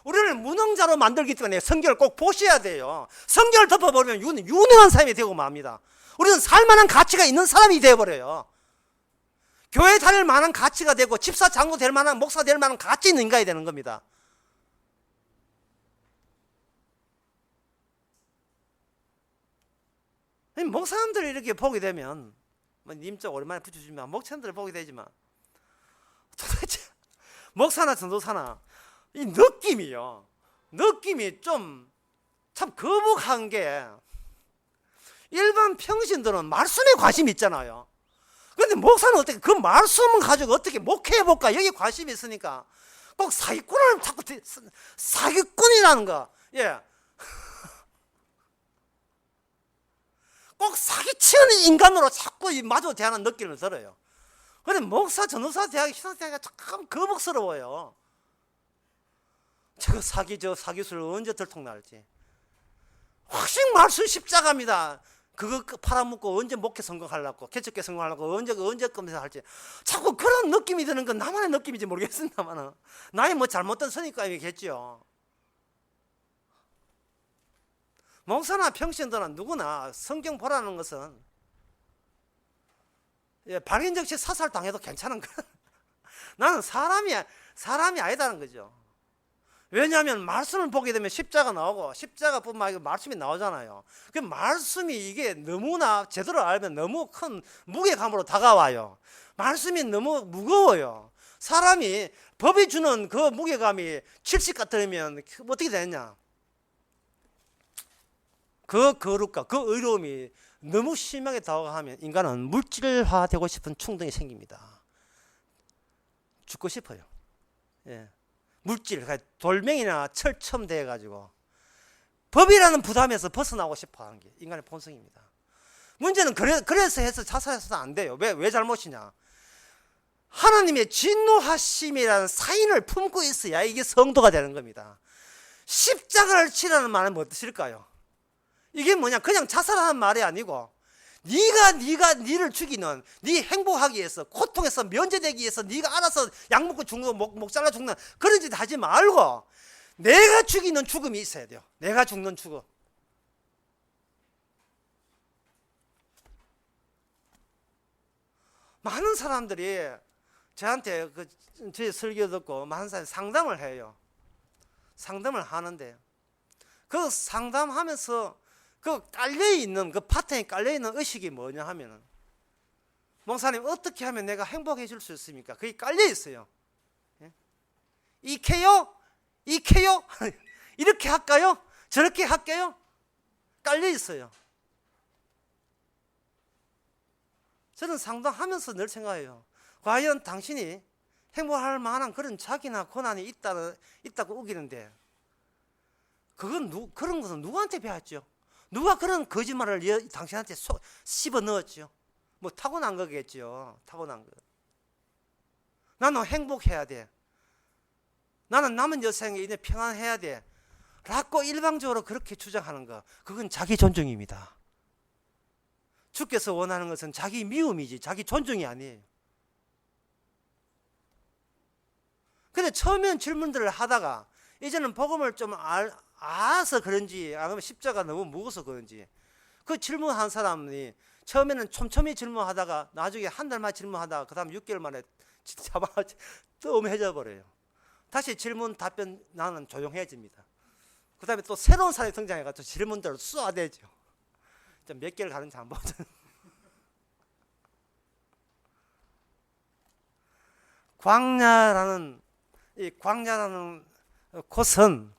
우리를 무능자로 만들기 때문에 성경을 꼭 보셔야 돼요. 성경을 덮어버리면 유능한 사람이 되고 맙니다. 우리는 살만한 가치가 있는 사람이 되어버려요. 교회 다닐 만한 가치가 되고 집사 장로 될 만한 목사 될 만한 가치 있는 인간이 되는 겁니다. 목사님들을 이렇게 보게 되면 님쪽 오랜만에 붙여주지만 목사님들을 보게 되지만 도대체 목사나 전도사나 이 느낌이 좀 참 거북한 게 일반 평신들은 말씀에 관심이 있잖아요. 그런데 목사는 어떻게 그 말씀을 가지고 어떻게 목회해볼까 여기 관심이 있으니까 꼭 사기꾼을 자꾸 사기꾼이라는 거 꼭 사기치는 인간으로 자꾸 마주 대하는 느낌을 들어요. 그런데 목사, 전도사 대하기, 신학대하기가 참 거북스러워요. 저 사기술 언제 들통날지. 확신 말씀 십자가입니다. 그거 팔아먹고 언제 목회 성공하려고, 개척교 성공하려고, 언제 검사할지. 자꾸 그런 느낌이 드는 건 나만의 느낌인지 모르겠습니다만, 나의 뭐 잘못된 선입관이겠죠. 목사나 평신도나 누구나 성경 보라는 것은 발인적시 사살 당해도 괜찮은 거야. 나는 사람이 아니다는 거죠. 왜냐하면 말씀을 보게 되면 십자가 나오고 십자가뿐만 아니라 말씀이 나오잖아요. 그 말씀이 이게 너무나 제대로 알면 너무 큰 무게감으로 다가와요. 말씀이 너무 무거워요. 사람이 법이 주는 그 무게감이 70 같으면 어떻게 되느냐? 그 거룩과 그 의로움이 너무 심하게 다가가면 인간은 물질화되고 싶은 충동이 생깁니다. 죽고 싶어요. 물질, 돌멩이나 철첨 돼가지고 법이라는 부담에서 벗어나고 싶어 하는 게 인간의 본성입니다. 문제는 그래서 해서 자살해서는 안 돼요. 왜 잘못이냐? 하나님의 진노하심이라는 사인을 품고 있어야 이게 성도가 되는 겁니다. 십자가를 치라는 말은 뭐 뜻일까요? 이게 뭐냐? 그냥 자살하는 말이 아니고 네가 니를 죽이는, 네 행복하기 위해서, 고통에서 면제되기 위해서 네가 알아서 약 먹고 죽는, 목 잘라 죽는 그런 짓 하지 말고 내가 죽이는 죽음이 있어야 돼요. 내가 죽는 죽음. 많은 사람들이 저한테 제 설교 듣고 많은 사람이 상담을 해요. 상담을 하는데 그 상담하면서 그 깔려있는, 그 파트에 깔려있는 의식이 뭐냐 하면은, 목사님 어떻게 하면 내가 행복해질 수 있습니까? 그게 깔려있어요. 이케요? 이렇게 할까요? 저렇게 할까요? 깔려있어요. 저는 상담하면서 늘 생각해요. 과연 당신이 행복할 만한 그런 자기나 고난이 있다고 우기는데, 그런 것은 누구한테 배웠죠? 누가 그런 거짓말을 당신한테 씹어 넣었죠? 뭐 타고난 거겠죠. 타고난 거. 나는 행복해야 돼. 나는 남은 여생에 이제 평안해야 돼. 라고 일방적으로 그렇게 주장하는 거, 그건 자기 존중입니다. 주께서 원하는 것은 자기 미움이지 자기 존중이 아니에요. 근데 처음엔 질문들을 하다가 이제는 복음을 좀 알아서 그런지, 아니면 십자가 너무 무거워서 그런지, 그 질문한 사람이 처음에는 촘촘히 질문하다가 나중에 한 달 만에 질문하다가 그 다음 6개월 만에 뜸해져 버려요. 다시 질문 답변 나는 조용해집니다. 그 다음에 또 새로운 사람이 등장해가지고 질문들을 쏘아대죠. 몇 개를 가는지 한번 보자. 광야라는 곳은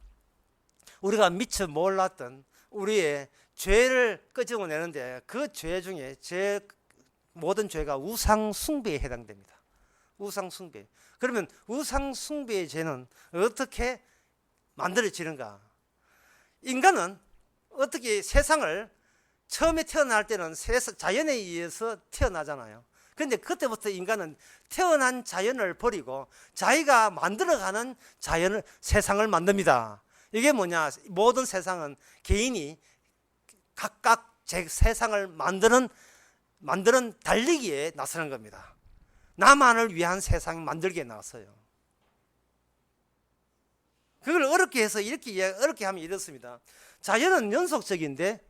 우리가 미처 몰랐던 우리의 죄를 끄집어내는데 그 죄 중에 모든 죄가 우상 숭배에 해당됩니다. 우상 숭배. 그러면 우상 숭배의 죄는 어떻게 만들어지는가? 인간은 어떻게 세상을 처음에 태어날 때는 자연에 의해서 태어나잖아요. 그런데 그때부터 인간은 태어난 자연을 버리고 자기가 만들어가는 세상을 만듭니다. 이게 뭐냐? 모든 세상은 개인이 각각 제 세상을 만드는 달리기에 나서는 겁니다. 나만을 위한 세상 만들기에 나서요. 그걸 어렵게 해서 어렵게 하면 이렇습니다. 자연은 연속적인데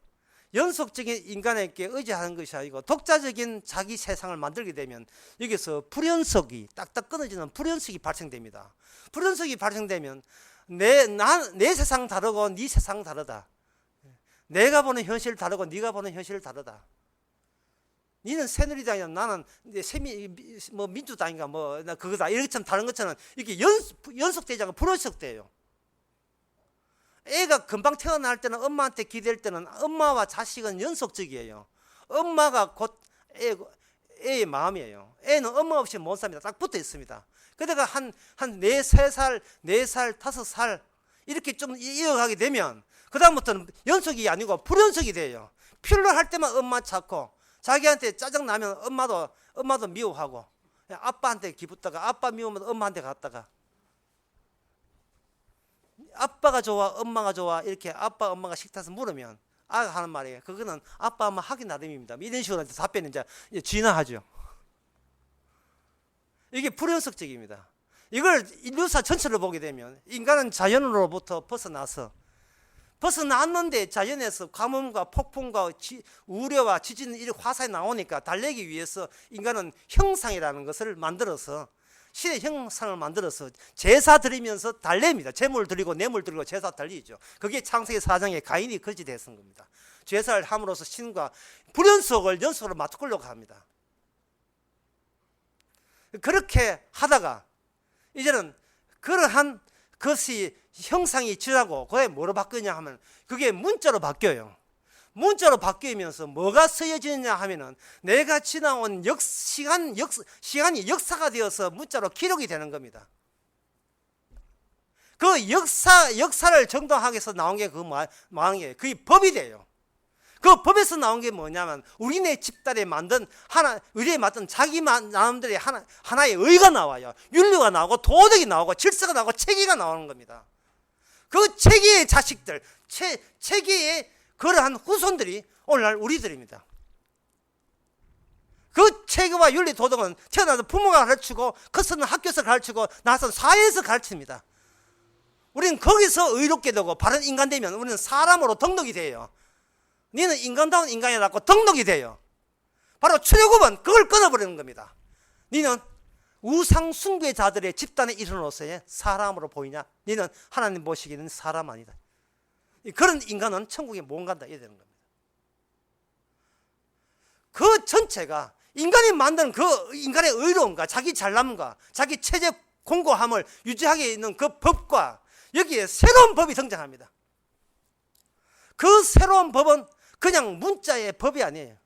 연속적인 인간에게 의지하는 것이 아니고 독자적인 자기 세상을 만들게 되면 여기서 불연속이 딱딱 끊어지는 불연속이 발생됩니다. 불연속이 발생되면 내 세상 다르고 네 세상 다르다. 내가 보는 현실 다르고 네가 보는 현실 다르다. 니는 새누리당이야 나는 민주당인가 나 그거다 이렇게 다른 것처럼 이렇게 연속되지 않고 불연속돼요. 애가 금방 태어날 때는 엄마한테 기댈 때는 엄마와 자식은 연속적이에요. 엄마가 곧 애의 마음이에요. 애는 엄마 없이 못 삽니다. 딱 붙어 있습니다. 그러다가 한 4살, 5살 이렇게 좀 이어가게 되면 그 다음부터는 연속이 아니고 불연속이 돼요. 필요할 때만 엄마 찾고 자기한테 짜증나면 엄마도 미워하고 아빠한테 기붙다가 아빠 미우면 엄마한테 갔다가 아빠가 좋아 엄마가 좋아 이렇게 아빠 엄마가 식탁에서 물으면 아가 하는 말이에요. 그거는 아빠 엄마 하기 나름입니다. 이런 식으로 답변은 이제 진화하죠. 이게 불연속적입니다. 이걸 인류사 전체를 보게 되면 인간은 자연으로부터 벗어났는데 자연에서 가뭄과 폭풍과 우려와 지진 이런 화산이 나오니까 달래기 위해서 인간은 형상이라는 것을 만들어서 신의 형상을 만들어서 제사 드리면서 달래입니다. 제물 드리고 뇌물 드리고 제사 달리죠. 그게 창세기 4장에 가인이 그렇게 됐은 겁니다. 제사를 함으로써 신과 불연속을 연속으로 맞추려고 합니다. 그렇게 하다가 이제는 그러한 것이 형상이 지나고 그게 뭐로 바뀌냐 하면 그게 문자로 바뀌어요. 문자로 바뀌면서 뭐가 쓰여지느냐 하면은 내가 지나온 시간이 역사가 되어서 문자로 기록이 되는 겁니다. 그 역사를 정당하게 해서 나온 게 망이에요. 그게 법이 돼요. 그 법에서 나온 게 뭐냐면 우리네 집단에 만든 의리에 맞던 자기 나름대로의 하나의 의가 나와요. 윤리가 나오고 도덕이 나오고 질서가 나오고 체계가 나오는 겁니다. 그 체계의 자식들, 체계의 그러한 후손들이 오늘날 우리들입니다. 그 체계와 윤리 도덕은 태어나서 부모가 가르치고 커서는 학교에서 가르치고 나서 사회에서 가르칩니다. 우리는 거기서 의롭게 되고 바른 인간 되면 우리는 사람으로 등록이 돼요. 너는 인간다운 인간이라고 등록이 돼요. 바로 출애굽은 그걸 끊어버리는 겁니다. 너는 우상 숭배자들의 집단의 일원으로서의 사람으로 보이냐? 너는 하나님 보시기에는 사람 아니다. 그런 인간은 천국에 못 간다 이래 되는 겁니다. 그 전체가 인간이 만든 그 인간의 의로움과 자기 잘남과 자기 체제 공고함을 유지하게 있는 그 법과 여기에 새로운 법이 등장합니다. 그 새로운 법은 그냥 문자의 법이 아니에요.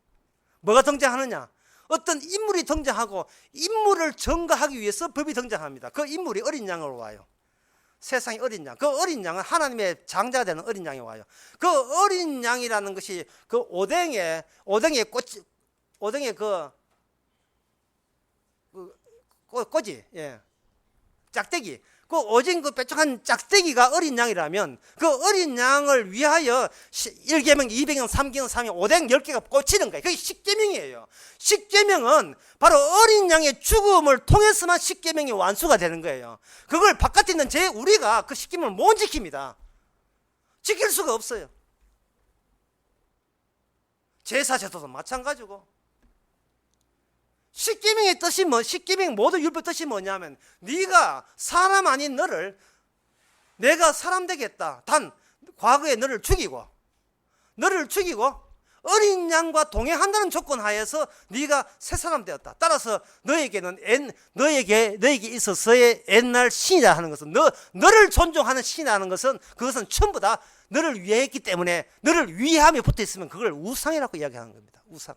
뭐가 등장하느냐? 어떤 인물이 등장하고 인물을 증거하기 위해서 법이 등장합니다. 그 인물이 어린 양으로 와요. 세상의 어린 양. 그 어린 양은 하나님의 장자가 되는 어린 양이 와요. 그 어린 양이라는 것이 그 오뎅의 꼬지, 예. 짝대기. 그 오징 그 뾰족한 짝대기가 어린 양이라면 그 어린 양을 위하여 1계명, 2계명, 3계명, 3계명, 오뎅 10개가 꽂히는 거예요. 그게 십계명이에요. 십계명은 바로 어린 양의 죽음을 통해서만 십계명이 완수가 되는 거예요. 그걸 바깥에 있는 우리가 그 십계명을 못 지킵니다. 지킬 수가 없어요. 제사 제도도 마찬가지고 십계명의 뜻이 십계명 모든 율법 뜻이 뭐냐면 네가 사람 아닌 너를 내가 사람 되겠다. 단 과거에 너를 죽이고 어린 양과 동행한다는 조건 하에서 네가 새 사람 되었다. 따라서 너에게는 너에게 있어서의 옛날 신이라 하는 것은 너를 존중하는 신이라 하는 것은 그것은 전부 다 너를 위해 했기 때문에 너를 위함에 붙어 있으면 그걸 우상이라고 이야기하는 겁니다. 우상.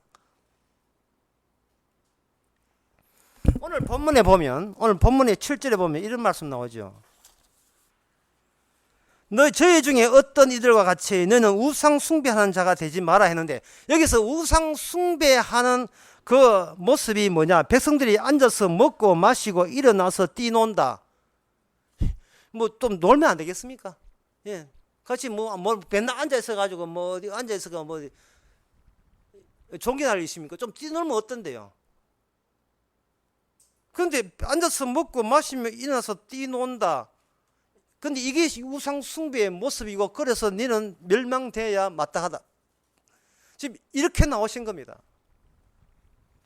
오늘 본문의 7절에 보면 이런 말씀 나오죠. 저희 중에 어떤 이들과 같이 너는 우상 숭배하는 자가 되지 마라 했는데, 여기서 우상 숭배하는 그 모습이 뭐냐? 백성들이 앉아서 먹고 마시고 일어나서 뛰논다. 뭐 좀 놀면 안 되겠습니까? 예. 같이 뭐 맨날 앉아 있어 가지고 어디 앉아 있어가 종교 날리십니까? 좀 뛰놀면 어떤데요? 그런데 앉아서 먹고 마시며 일어나서 뛰논다. 근데 이게 우상 숭배의 모습이고, 그래서 너는 멸망되어야 마땅하다. 지금 이렇게 나오신 겁니다.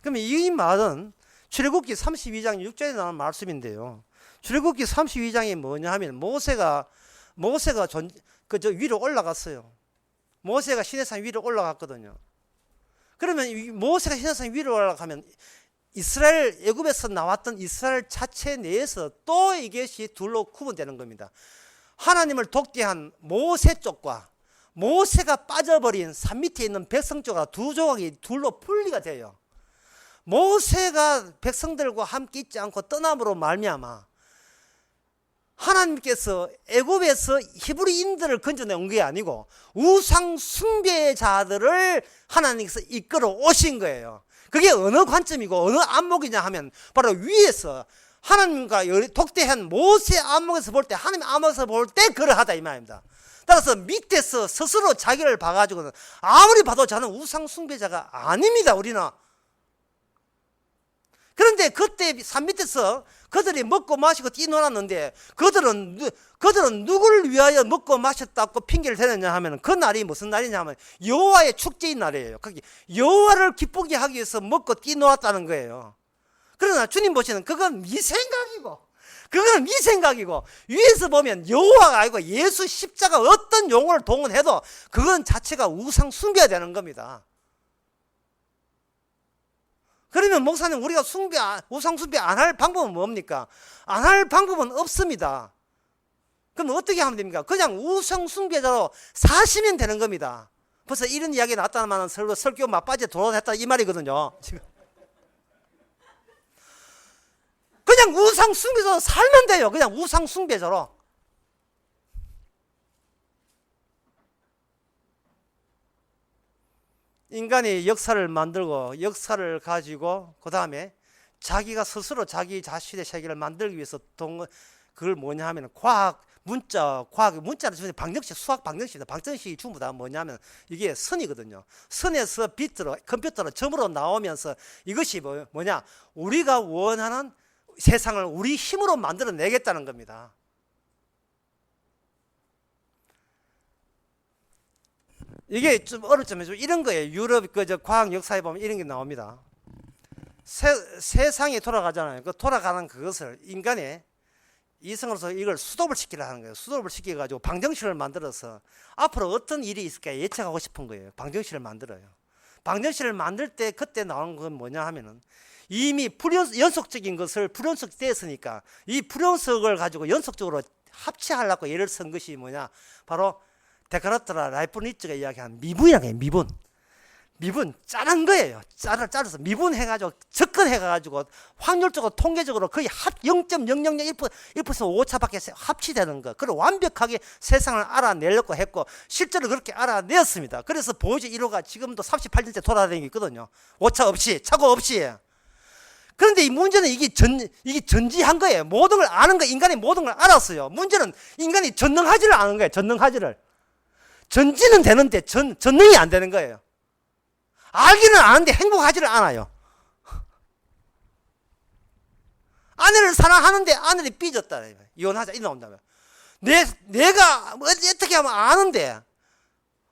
그러면 이 말은 출애굽기 32장 6절에 나오는 말씀인데요. 출애굽기 32장이 뭐냐 하면 모세가 저 위로 올라갔어요. 모세가 시내산 위로 올라갔거든요. 그러면 모세가 시내산 위로 올라가면 이스라엘, 애굽에서 나왔던 이스라엘 자체 내에서 또 이것이 둘로 구분되는 겁니다. 하나님을 독대한 모세 쪽과 모세가 빠져버린 산 밑에 있는 백성 쪽과 두 조각이 둘로 분리가 돼요. 모세가 백성들과 함께 있지 않고 떠남으로 말미암아 하나님께서 애굽에서 히브리인들을 건져내온 게 아니고 우상 숭배자들을 하나님께서 이끌어 오신 거예요. 그게 어느 관점이고 어느 안목이냐 하면 바로 위에서 하나님과 독대한 모세 안목에서 볼 때, 하나님 안목에서 볼 때 그러하다 이 말입니다. 따라서 밑에서 스스로 자기를 봐가지고는 아무리 봐도 저는 우상 숭배자가 아닙니다. 우리는. 그런데 그때 산 밑에서 그들이 먹고 마시고 뛰놀았는데 그들은 누구를 위하여 먹고 마셨다고 핑계를 대느냐 하면 그 날이 무슨 날이냐 하면 여호와의 축제인 날이에요. 여호와를 기쁘게 하기 위해서 먹고 뛰놀았다는 거예요. 그러나 주님 보시는 그건 네 생각이고 위에서 보면 여호와가 아니고 예수 십자가 어떤 용어를 동원해도 그건 자체가 우상 숭배가 되는 겁니다. 그러면 목사님, 우리가 우상 숭배 안 할 방법은 뭡니까? 안 할 방법은 없습니다. 그럼 어떻게 하면 됩니까? 그냥 우상 숭배자로 사시면 되는 겁니다. 벌써 이런 이야기 나왔다면 설교 막바지에 돌아다녔다 이 말이거든요. 지금. 그냥 우상 숭배자로 살면 돼요. 그냥 우상 숭배자로. 인간이 역사를 만들고 역사를 가지고 그 다음에 자기가 스스로 자기 자신의 세계를 만들기 위해서 그걸 뭐냐 하면 문자는 방정식, 수학 방정식입니다. 방정식이 전부 다 뭐냐면 이게 선이거든요. 선에서 비트로, 컴퓨터로 점으로 나오면서 이것이 뭐냐, 우리가 원하는 세상을 우리 힘으로 만들어내겠다는 겁니다. 이게 좀 어렵지만 좀 이런 거예요. 유럽 과학 역사에 보면 이런 게 나옵니다. 세상이 돌아가잖아요. 그 돌아가는 그것을 인간의 이성으로서 이걸 수도를 시키려 하는 거예요. 수도를 시켜가지고 방정식을 만들어서 앞으로 어떤 일이 있을까 예측하고 싶은 거예요. 방정식을 만들어요. 방정식을 만들 때 그때 나오는 건 뭐냐 하면은 이미 연속적인 것을 불연속 됐으니까 이 불연속을 가지고 연속적으로 합치하려고 예를 쓴 것이 뭐냐, 바로 데카르트나 라이프니츠가 이야기한 미분이라고 해요. 미분 짜는 거예요. 짜서 미분해가지고 접근해가지고 확률적으로 통계적으로 거의 0.0001% 오차밖에 합치되는 거. 그걸 완벽하게 세상을 알아내려고 했고 실제로 그렇게 알아내었습니다. 그래서 보이지 1호가 지금도 38년째 돌아다니고 있거든요. 오차 없이, 착오 없이. 그런데 이 문제는 이게 전지한 거예요. 모든 걸 아는 거, 인간이 모든 걸 알았어요. 문제는 인간이 전능하지를 않은 거예요. 전지는 되는데 전능이 안 되는 거예요. 알기는 아는데 행복하지를 않아요. 아내를 사랑하는데 아내를 삐졌다. 이혼하자. 이 나온다면. 내가 어떻게 하면 아는데,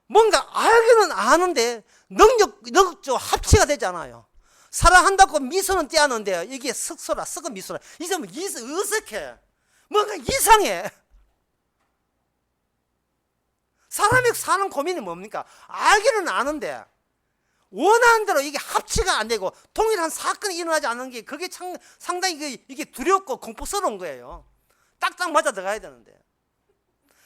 뭔가 알기는 아는데 능력적 합치가 되지 않아요.
사랑한다고 미소는 떼었는데 이게 썩소라 썩은 미소라. 이제 뭐 어색해. 뭔가 이상해. 사람이 사는 고민이 뭡니까? 알기는 아는데 원하는 대로 이게 합치가 안 되고 동일한 사건이 일어나지 않는 게 그게 상당히 이게 두렵고 공포스러운 거예요. 딱딱 맞아 들어가야 되는데.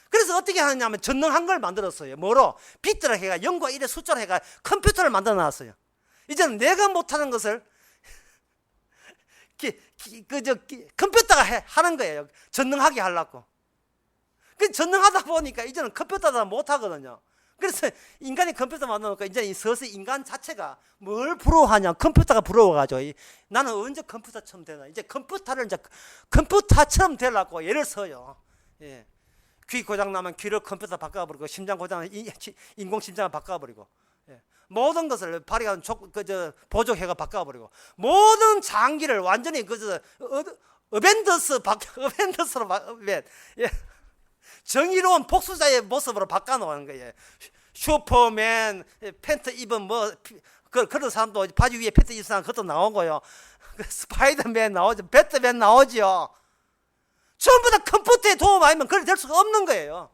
그래서 어떻게 하느냐면 전능한 걸 만들었어요. 뭐로? 빗대로 해가 0과 1의 숫자로 해가 컴퓨터를 만들어 놨어요. 이제는 내가 못하는 것을 컴퓨터가 하는 거예요. 전능하게 하려고. 그 전능하다 보니까 이제는 컴퓨터도 못하거든요. 그래서 인간이 컴퓨터 만들어놓으니까 이제 서서히 인간 자체가 뭘 부러워하냐? 컴퓨터가 부러워가지고 나는 언제 컴퓨터처럼 되나? 이제 컴퓨터를 이제 컴퓨터처럼 되려고 예를 써요. 예. 귀 고장 나면 귀를 컴퓨터 바꿔버리고, 심장 고장 나면 인공 심장을 바꿔버리고, 예. 모든 것을 발휘한 보조해가 바꿔버리고, 모든 장기를 완전히 어벤져스로 예. 정의로운 복수자의 모습으로 바꿔놓은 거예요. 슈퍼맨 팬트 입은 그런 사람도 바지 위에 팬트 입은 사람 그것도 나오고요. 스파이더맨 나오죠. 배트맨 나오죠. 전부 다 컴퓨터의 도움 아니면 그렇게 될 수가 없는 거예요.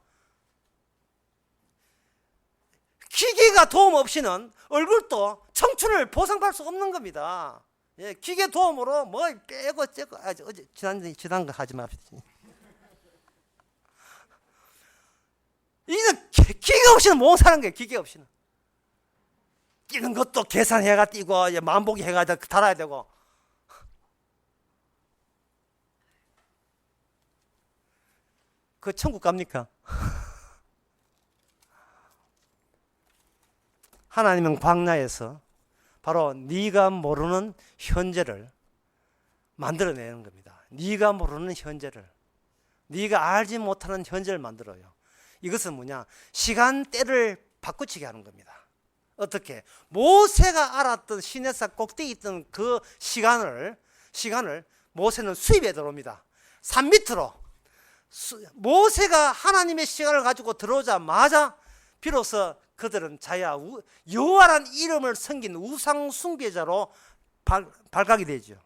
기계가 도움 없이는 얼굴도 청춘을 보상받을 수 없는 겁니다. 예, 기계 도움으로 뭐 빼고 째고 어제 지난 거 하지 맙시다. 이는 기계 없이는 못 사는 거예요. 기계 없이는. 뛰는 것도 계산해가 뛰고 만보기 해가 달아야 되고. 그 천국 갑니까? 하나님은 광야에서 바로 네가 모르는 현재를 만들어내는 겁니다. 네가 모르는 현재를, 네가 알지 못하는 현재를 만들어요. 이것은 뭐냐? 시간대를 바꾸치게 하는 겁니다. 어떻게? 모세가 알았던 시내산 꼭대기 있던 그 시간을 모세는 수입해 들어옵니다. 산 밑으로. 모세가 하나님의 시간을 가지고 들어오자마자 비로소 그들은 자야 여호와란 이름을 섬긴 우상 숭배자로 발각이 되죠.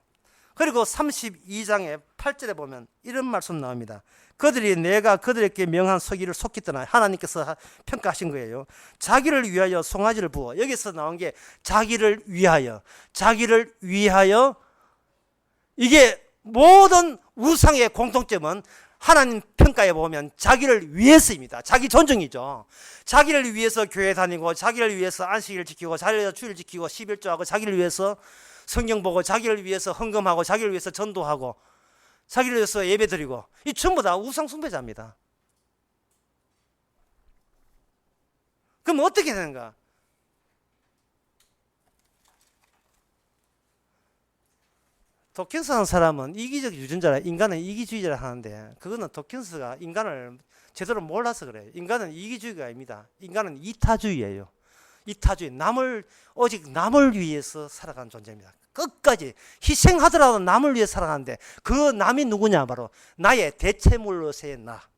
그리고 32장의 8절에 보면 이런 말씀 나옵니다. 그들이 내가 그들에게 명한 서기를 속깃더나 하나님께서 평가하신 거예요. 자기를 위하여 송아지를 부어. 여기서 나온 게 자기를 위하여 이게 모든 우상의 공통점은 하나님 평가에 보면 자기를 위해서입니다. 자기 존중이죠. 자기를 위해서 교회 다니고, 자기를 위해서 안식일을 지키고, 자기를 위해서 주일 지키고, 11조하고, 자기를 위해서 성경 보고, 자기를 위해서 헌금하고, 자기를 위해서 전도하고, 자기를 위해서 예배 드리고, 이 전부 다 우상 숭배자입니다. 그럼 어떻게 되는가? 도킨스 하는 사람은 이기적 유전자라, 인간은 이기주의자라 하는데, 그거는 도킨스가 인간을 제대로 몰라서 그래요. 인간은 이기주의가 아닙니다. 인간은 이타주의예요. 이타주의. 오직 남을 위해서 살아가는 존재입니다. 끝까지 희생하더라도 남을 위해 살아가는데, 그 남이 누구냐? 바로 나의 대체물로서의 나.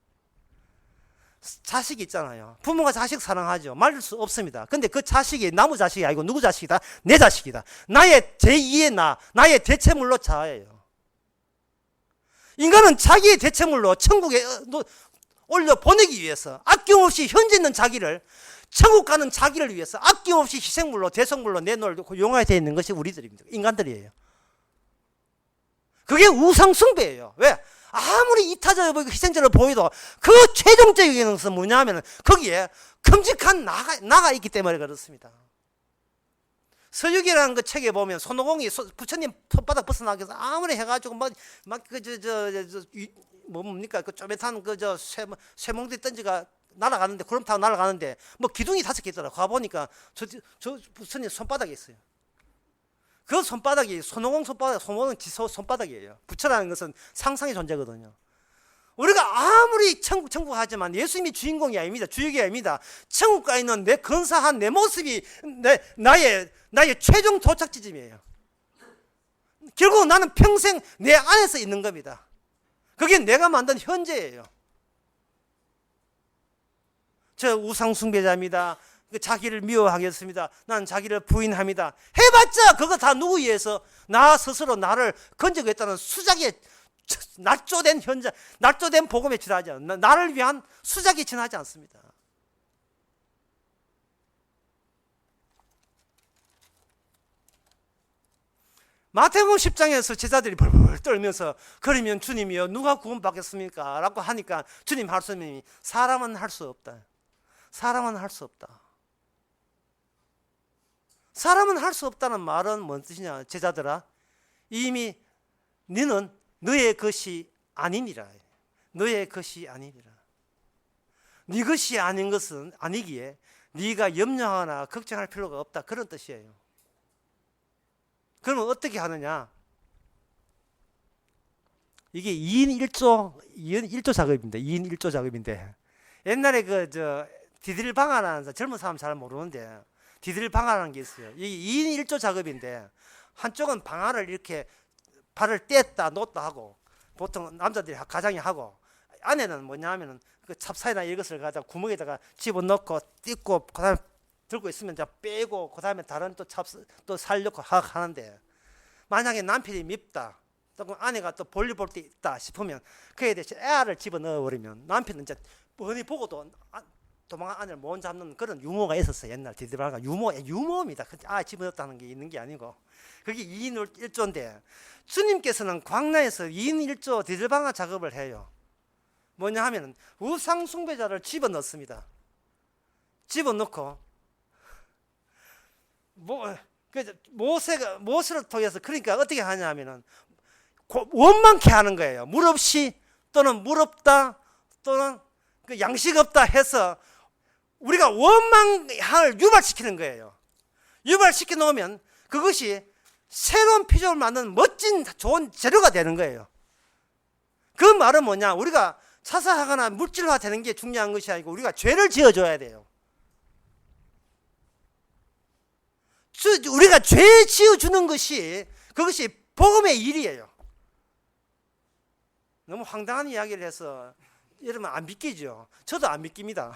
자식이 있잖아요. 부모가 자식 사랑하죠. 말릴 수 없습니다. 근데 그 자식이 나무 자식이 아니고 누구 자식이다? 내 자식이다. 나의 제2의 나, 나의 대체물로 자예요. 인간은 자기의 대체물로 천국에 올려 보내기 위해서 아낌없이 현재 있는 자기를, 천국 가는 자기를 위해서 아낌없이 희생물로, 대성물로 내놓을 용화에 되어 있는 것이 우리들입니다. 인간들이에요. 그게 우상숭배예요. 왜? 아무리 이타적으로 보이고 희생자를 보여도 그 최종적인 것은 뭐냐면 거기에 큼직한 나가 있기 때문에 그렇습니다. 서유기라는 그 책에 보면 손오공이 부처님 손바닥 벗어나기 위해서 아무리 해가지고 뭡니까 그 쪼매탄 쇠몽둥이 던지가 날아가는데, 구름 타고 날아가는데 뭐 기둥이 5개 있더라. 가보니까 저 부처님 손바닥에 있어요. 그 손바닥이 손오공 손바닥, 손오공 지소 손바닥이에요. 부처라는 것은 상상의 존재거든요. 우리가 아무리 천국 하지만 예수님이 주인공이 아닙니다. 주역이 아닙니다. 천국 가 있는 내 근사한 내 모습이 나의 최종 도착 지점이에요. 결국 나는 평생 내 안에서 있는 겁니다. 그게 내가 만든 현재예요. 저 우상 숭배자입니다. 자기를 미워하겠습니다. 난 자기를 부인합니다. 해봤자 그거 다 누구 위해서? 나 스스로 나를 건져겠다는 수작에 날조된 현장, 날조된 복음에 지나지 않아. 나를 위한 수작이 지나지 않습니다. 마태복음 10장에서 제자들이 벌벌 떨면서 그러면 주님이여 누가 구원받겠습니까? 라고 하니까 주님 말씀이 사람은 할 수 없다. 사람은 할 수 없다. 사람은 할 수 없다는 말은 뭔 뜻이냐? 제자들아, 이미 너는 너의 것이 아니니라. 너의 것이 아니니라. 네 것이 아닌 것은 아니기에 네가 염려하거나 걱정할 필요가 없다. 그런 뜻이에요. 그러면 어떻게 하느냐? 이게 2인 1조 작업입니다. 2인 1조 작업인데 옛날에 디딜방아라는 젊은 사람 잘 모르는데 디딜방아라는 게 있어요. 이게 2인 1조 작업인데 한쪽은 방아를 이렇게 발을 뗐다 놓다 하고 보통 남자들이 가장이 하고 안에는 뭐냐 하면은 그 찹쌀이나 이것을 가지고 구멍에다가 집어넣고 뜯고 그다음에 들고 있으면 이제 빼고 그다음에 다른 또 살 넣고 하는데 만약에 남편이 밉다 또 아내가 또 볼일 볼 때 있다 싶으면 그에 대해서 애를 집어넣어 버리면 남편은 이제 뻔히 보고도 도망 아내를 못 잡는 그런 유머가 있었어요. 옛날 디드바가 유머입니다. 집어넣었다는 게 있는 게 아니고 그게 2인 1조인데 주님께서는 광야에서 2인 1조 디들방아 작업을 해요. 뭐냐 하면은 우상 숭배자를 집어넣습니다. 집어넣고 모세를 통해서 그러니까 어떻게 하냐 하면은 원망케 하는 거예요. 물 없이 또는 물 없다 또는 그 양식 없다 해서 우리가 원망을 유발시키는 거예요. 유발시켜 놓으면 그것이 새로운 피조를 만드는 멋진 좋은 재료가 되는 거예요. 그 말은 뭐냐? 우리가 자살하거나 물질화 되는 게 중요한 것이 아니고 우리가 죄를 지어줘야 돼요. 우리가 죄 지어주는 것이 그것이 복음의 일이에요. 너무 황당한 이야기를 해서 여러분 안 믿기죠? 저도 안 믿깁니다.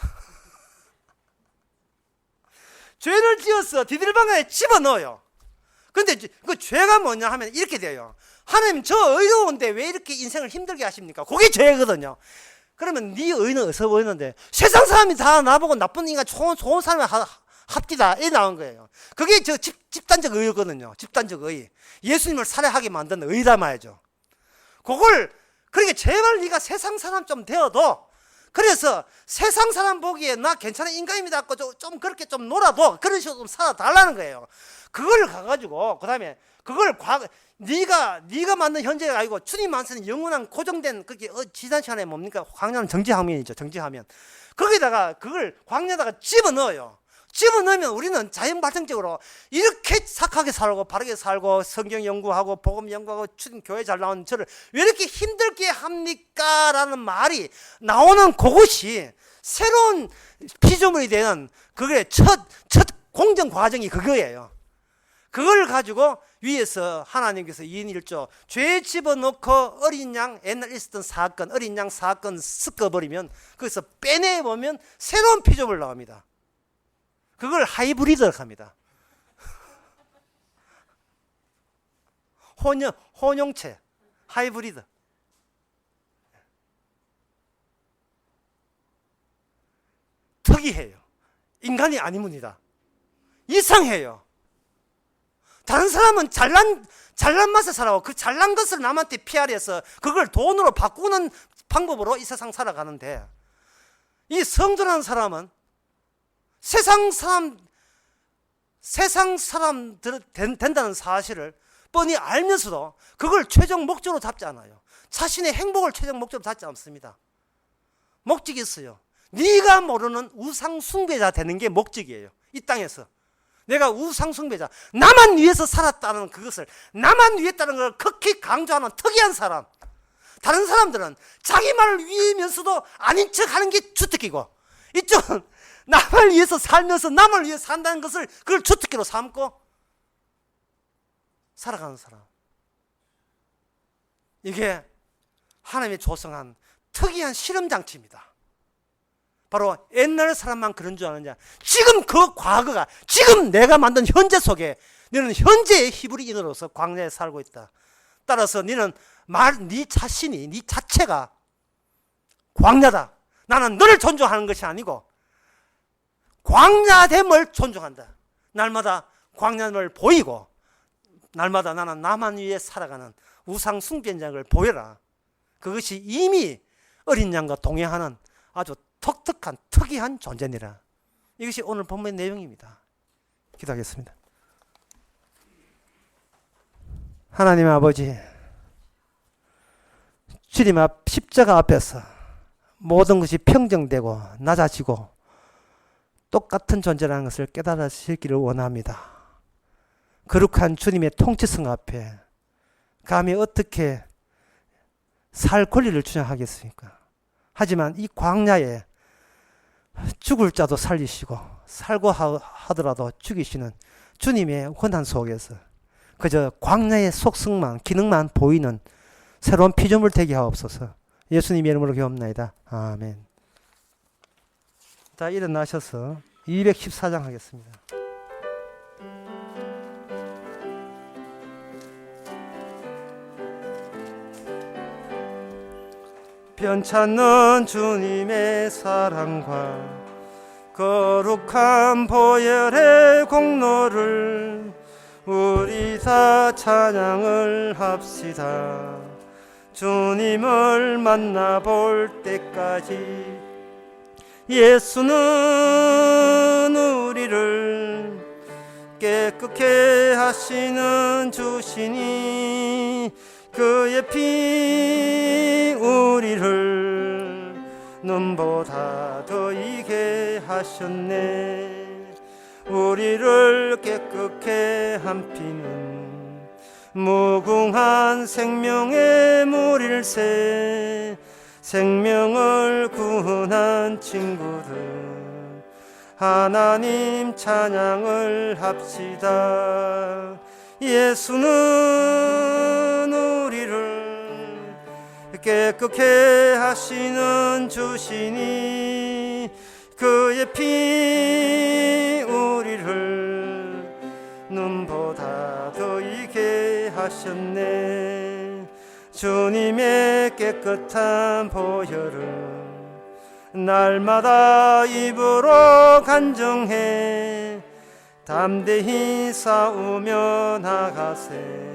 죄를 지어서 디딜방아에 집어넣어요. 근데 그 죄가 뭐냐 하면 이렇게 돼요. 하나님 저 의로운데 왜 이렇게 인생을 힘들게 하십니까? 그게 죄거든요. 그러면 네 의는 어디서 보이는데 세상 사람이 다 나보고 나쁜 인간 좋은 사람이 합기다 이 나온 거예요. 그게 저 집단적 의거든요. 집단적 의. 예수님을 살해하게 만든 의다 말이죠. 그걸 그러니까 제발 네가 세상 사람 좀 되어도 그래서 세상 사람 보기에 나 괜찮은 인간입니다 하고 좀 그렇게 좀 놀아도 그런 식으로 좀 살아달라는 거예요. 그걸 가가지고 그 다음에 그걸 네가 만든 현재가 아니고 주님 만드는 영원한 고정된 그게 지난 시간에 뭡니까? 광야는 정지화면이죠. 정지화면. 거기다가 그걸 광야에다가 집어넣어요. 집어넣으면 우리는 자연 발생적으로 이렇게 착하게 살고 바르게 살고 성경 연구하고 복음 연구하고 교회 잘 나오는 저를 왜 이렇게 힘들게 합니까? 라는 말이 나오는 그것이 새로운 피조물이 되는 그게 첫 공정 과정이 그거예요. 그걸 가지고 위에서 하나님께서 2인 1조 죄 집어넣고 어린 양 옛날 있었던 사건 어린 양 사건 섞어버리면 거기서 빼내보면 새로운 피조물 나옵니다. 그걸 하이브리드라고 합니다. 혼용체, 하이브리드. 특이해요. 인간이 아니문이다. 이상해요. 다른 사람은 잘난 맛에 살아고 그 잘난 것을 남한테 피하려서 그걸 돈으로 바꾸는 방법으로 이 세상 살아가는데 이 성전하는 사람은 세상 사람 된다는 사실을 뻔히 알면서도 그걸 최종 목적으로 잡지 않아요. 자신의 행복을 최종 목적으로 잡지 않습니다. 목적이 있어요. 네가 모르는 우상 숭배자 되는 게 목적이에요. 이 땅에서 내가 우상 숭배자, 나만 위해서 살았다는 그것을 나만 위했다는 걸 극히 강조하는 특이한 사람. 다른 사람들은 자기 말을 위하면서도 아닌 척하는 게 주특기고 이쪽은 나를 위해서 살면서 남을 위해 산다는 것을 그걸 주특기로 삼고 살아가는 사람. 이게 하나님의 조성한 특이한 실험 장치입니다. 바로 옛날 사람만 그런 줄 아느냐? 지금 그 과거가, 지금 내가 만든 현재 속에 너는 현재의 히브리 인으로서 광야에 살고 있다. 따라서 너는 네 자신이, 네 자체가 광야다. 나는 너를 존중하는 것이 아니고 광야됨을 존중한다. 날마다 광야됨을 보이고 날마다 나는 나만 위해 살아가는 우상 숭배자를 보여라. 그것이 이미 어린 양과 동행하는 아주 독특한 특이한 존재니라. 이것이 오늘 본문의 내용입니다. 기도하겠습니다. 하나님 아버지, 주님 앞 십자가 앞에서 모든 것이 평정되고 낮아지고 똑같은 존재라는 것을 깨달으시기를 원합니다. 거룩한 주님의 통치성 앞에 감히 어떻게 살 권리를 주장하겠습니까? 하지만 이 광야에 죽을 자도 살리시고 살고 하더라도 죽이시는 주님의 권한 속에서 그저 광야의 속성만, 기능만 보이는 새로운 피조물 되게 하옵소서. 예수님의 이름으로 기도합나이다. 아멘. 자, 일어나셔서 214장 하겠습니다. 변찮는 주님의 사랑과 거룩한 보혈의 공로를 우리 다 찬양을 합시다. 주님을 만나볼 때까지 예수는 우리를 깨끗게 하시는 주시니 그의 피 우리를 눈보다 더 이게 하셨네. 우리를 깨끗게 한 피는 무궁한 생명의 물일세. 생명을 구원한 친구들 하나님 찬양을 합시다. 예수는 우리를 깨끗게 하시는 주시니 그의 피 우리를 눈보다 더 이게 하셨네. 주님의 깨끗한 보혈을 날마다 입으로 간증해 담대히 싸우며 나가세.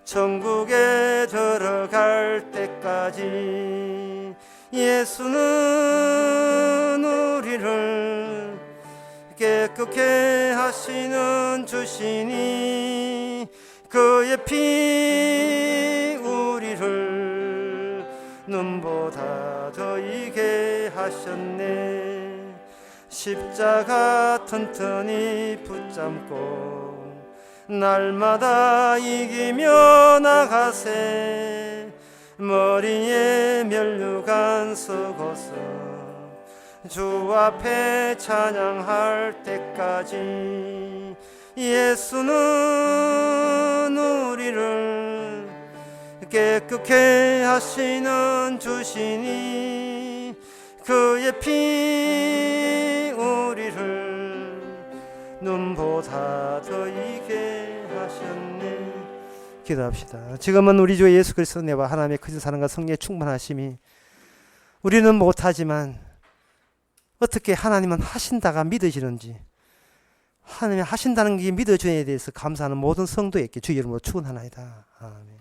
천국에 들어갈 때까지 예수는 우리를 깨끗게 하시는 주시니 그의 피 우리를 눈보다 더 이게 하셨네. 십자가 튼튼히 붙잡고 날마다 이기며 나가세. 머리에 면류관 쓰고서 주 앞에 찬양할 때까지 예수는 우리를 깨끗게 하시는 주시니 그의 피 우리를 눈보다 더 이게 하셨네. 기도합시다. 지금은 우리 주 예수 그리스도 내와 하나님의 크신 사랑과 성령의 충만하심이 우리는 못하지만 어떻게 하나님은 하신다가 믿어지는지, 하나님이 하신다는 게 믿어줘야 돼서 감사하는 모든 성도에게 주 이름으로 축원하나이다. 아멘.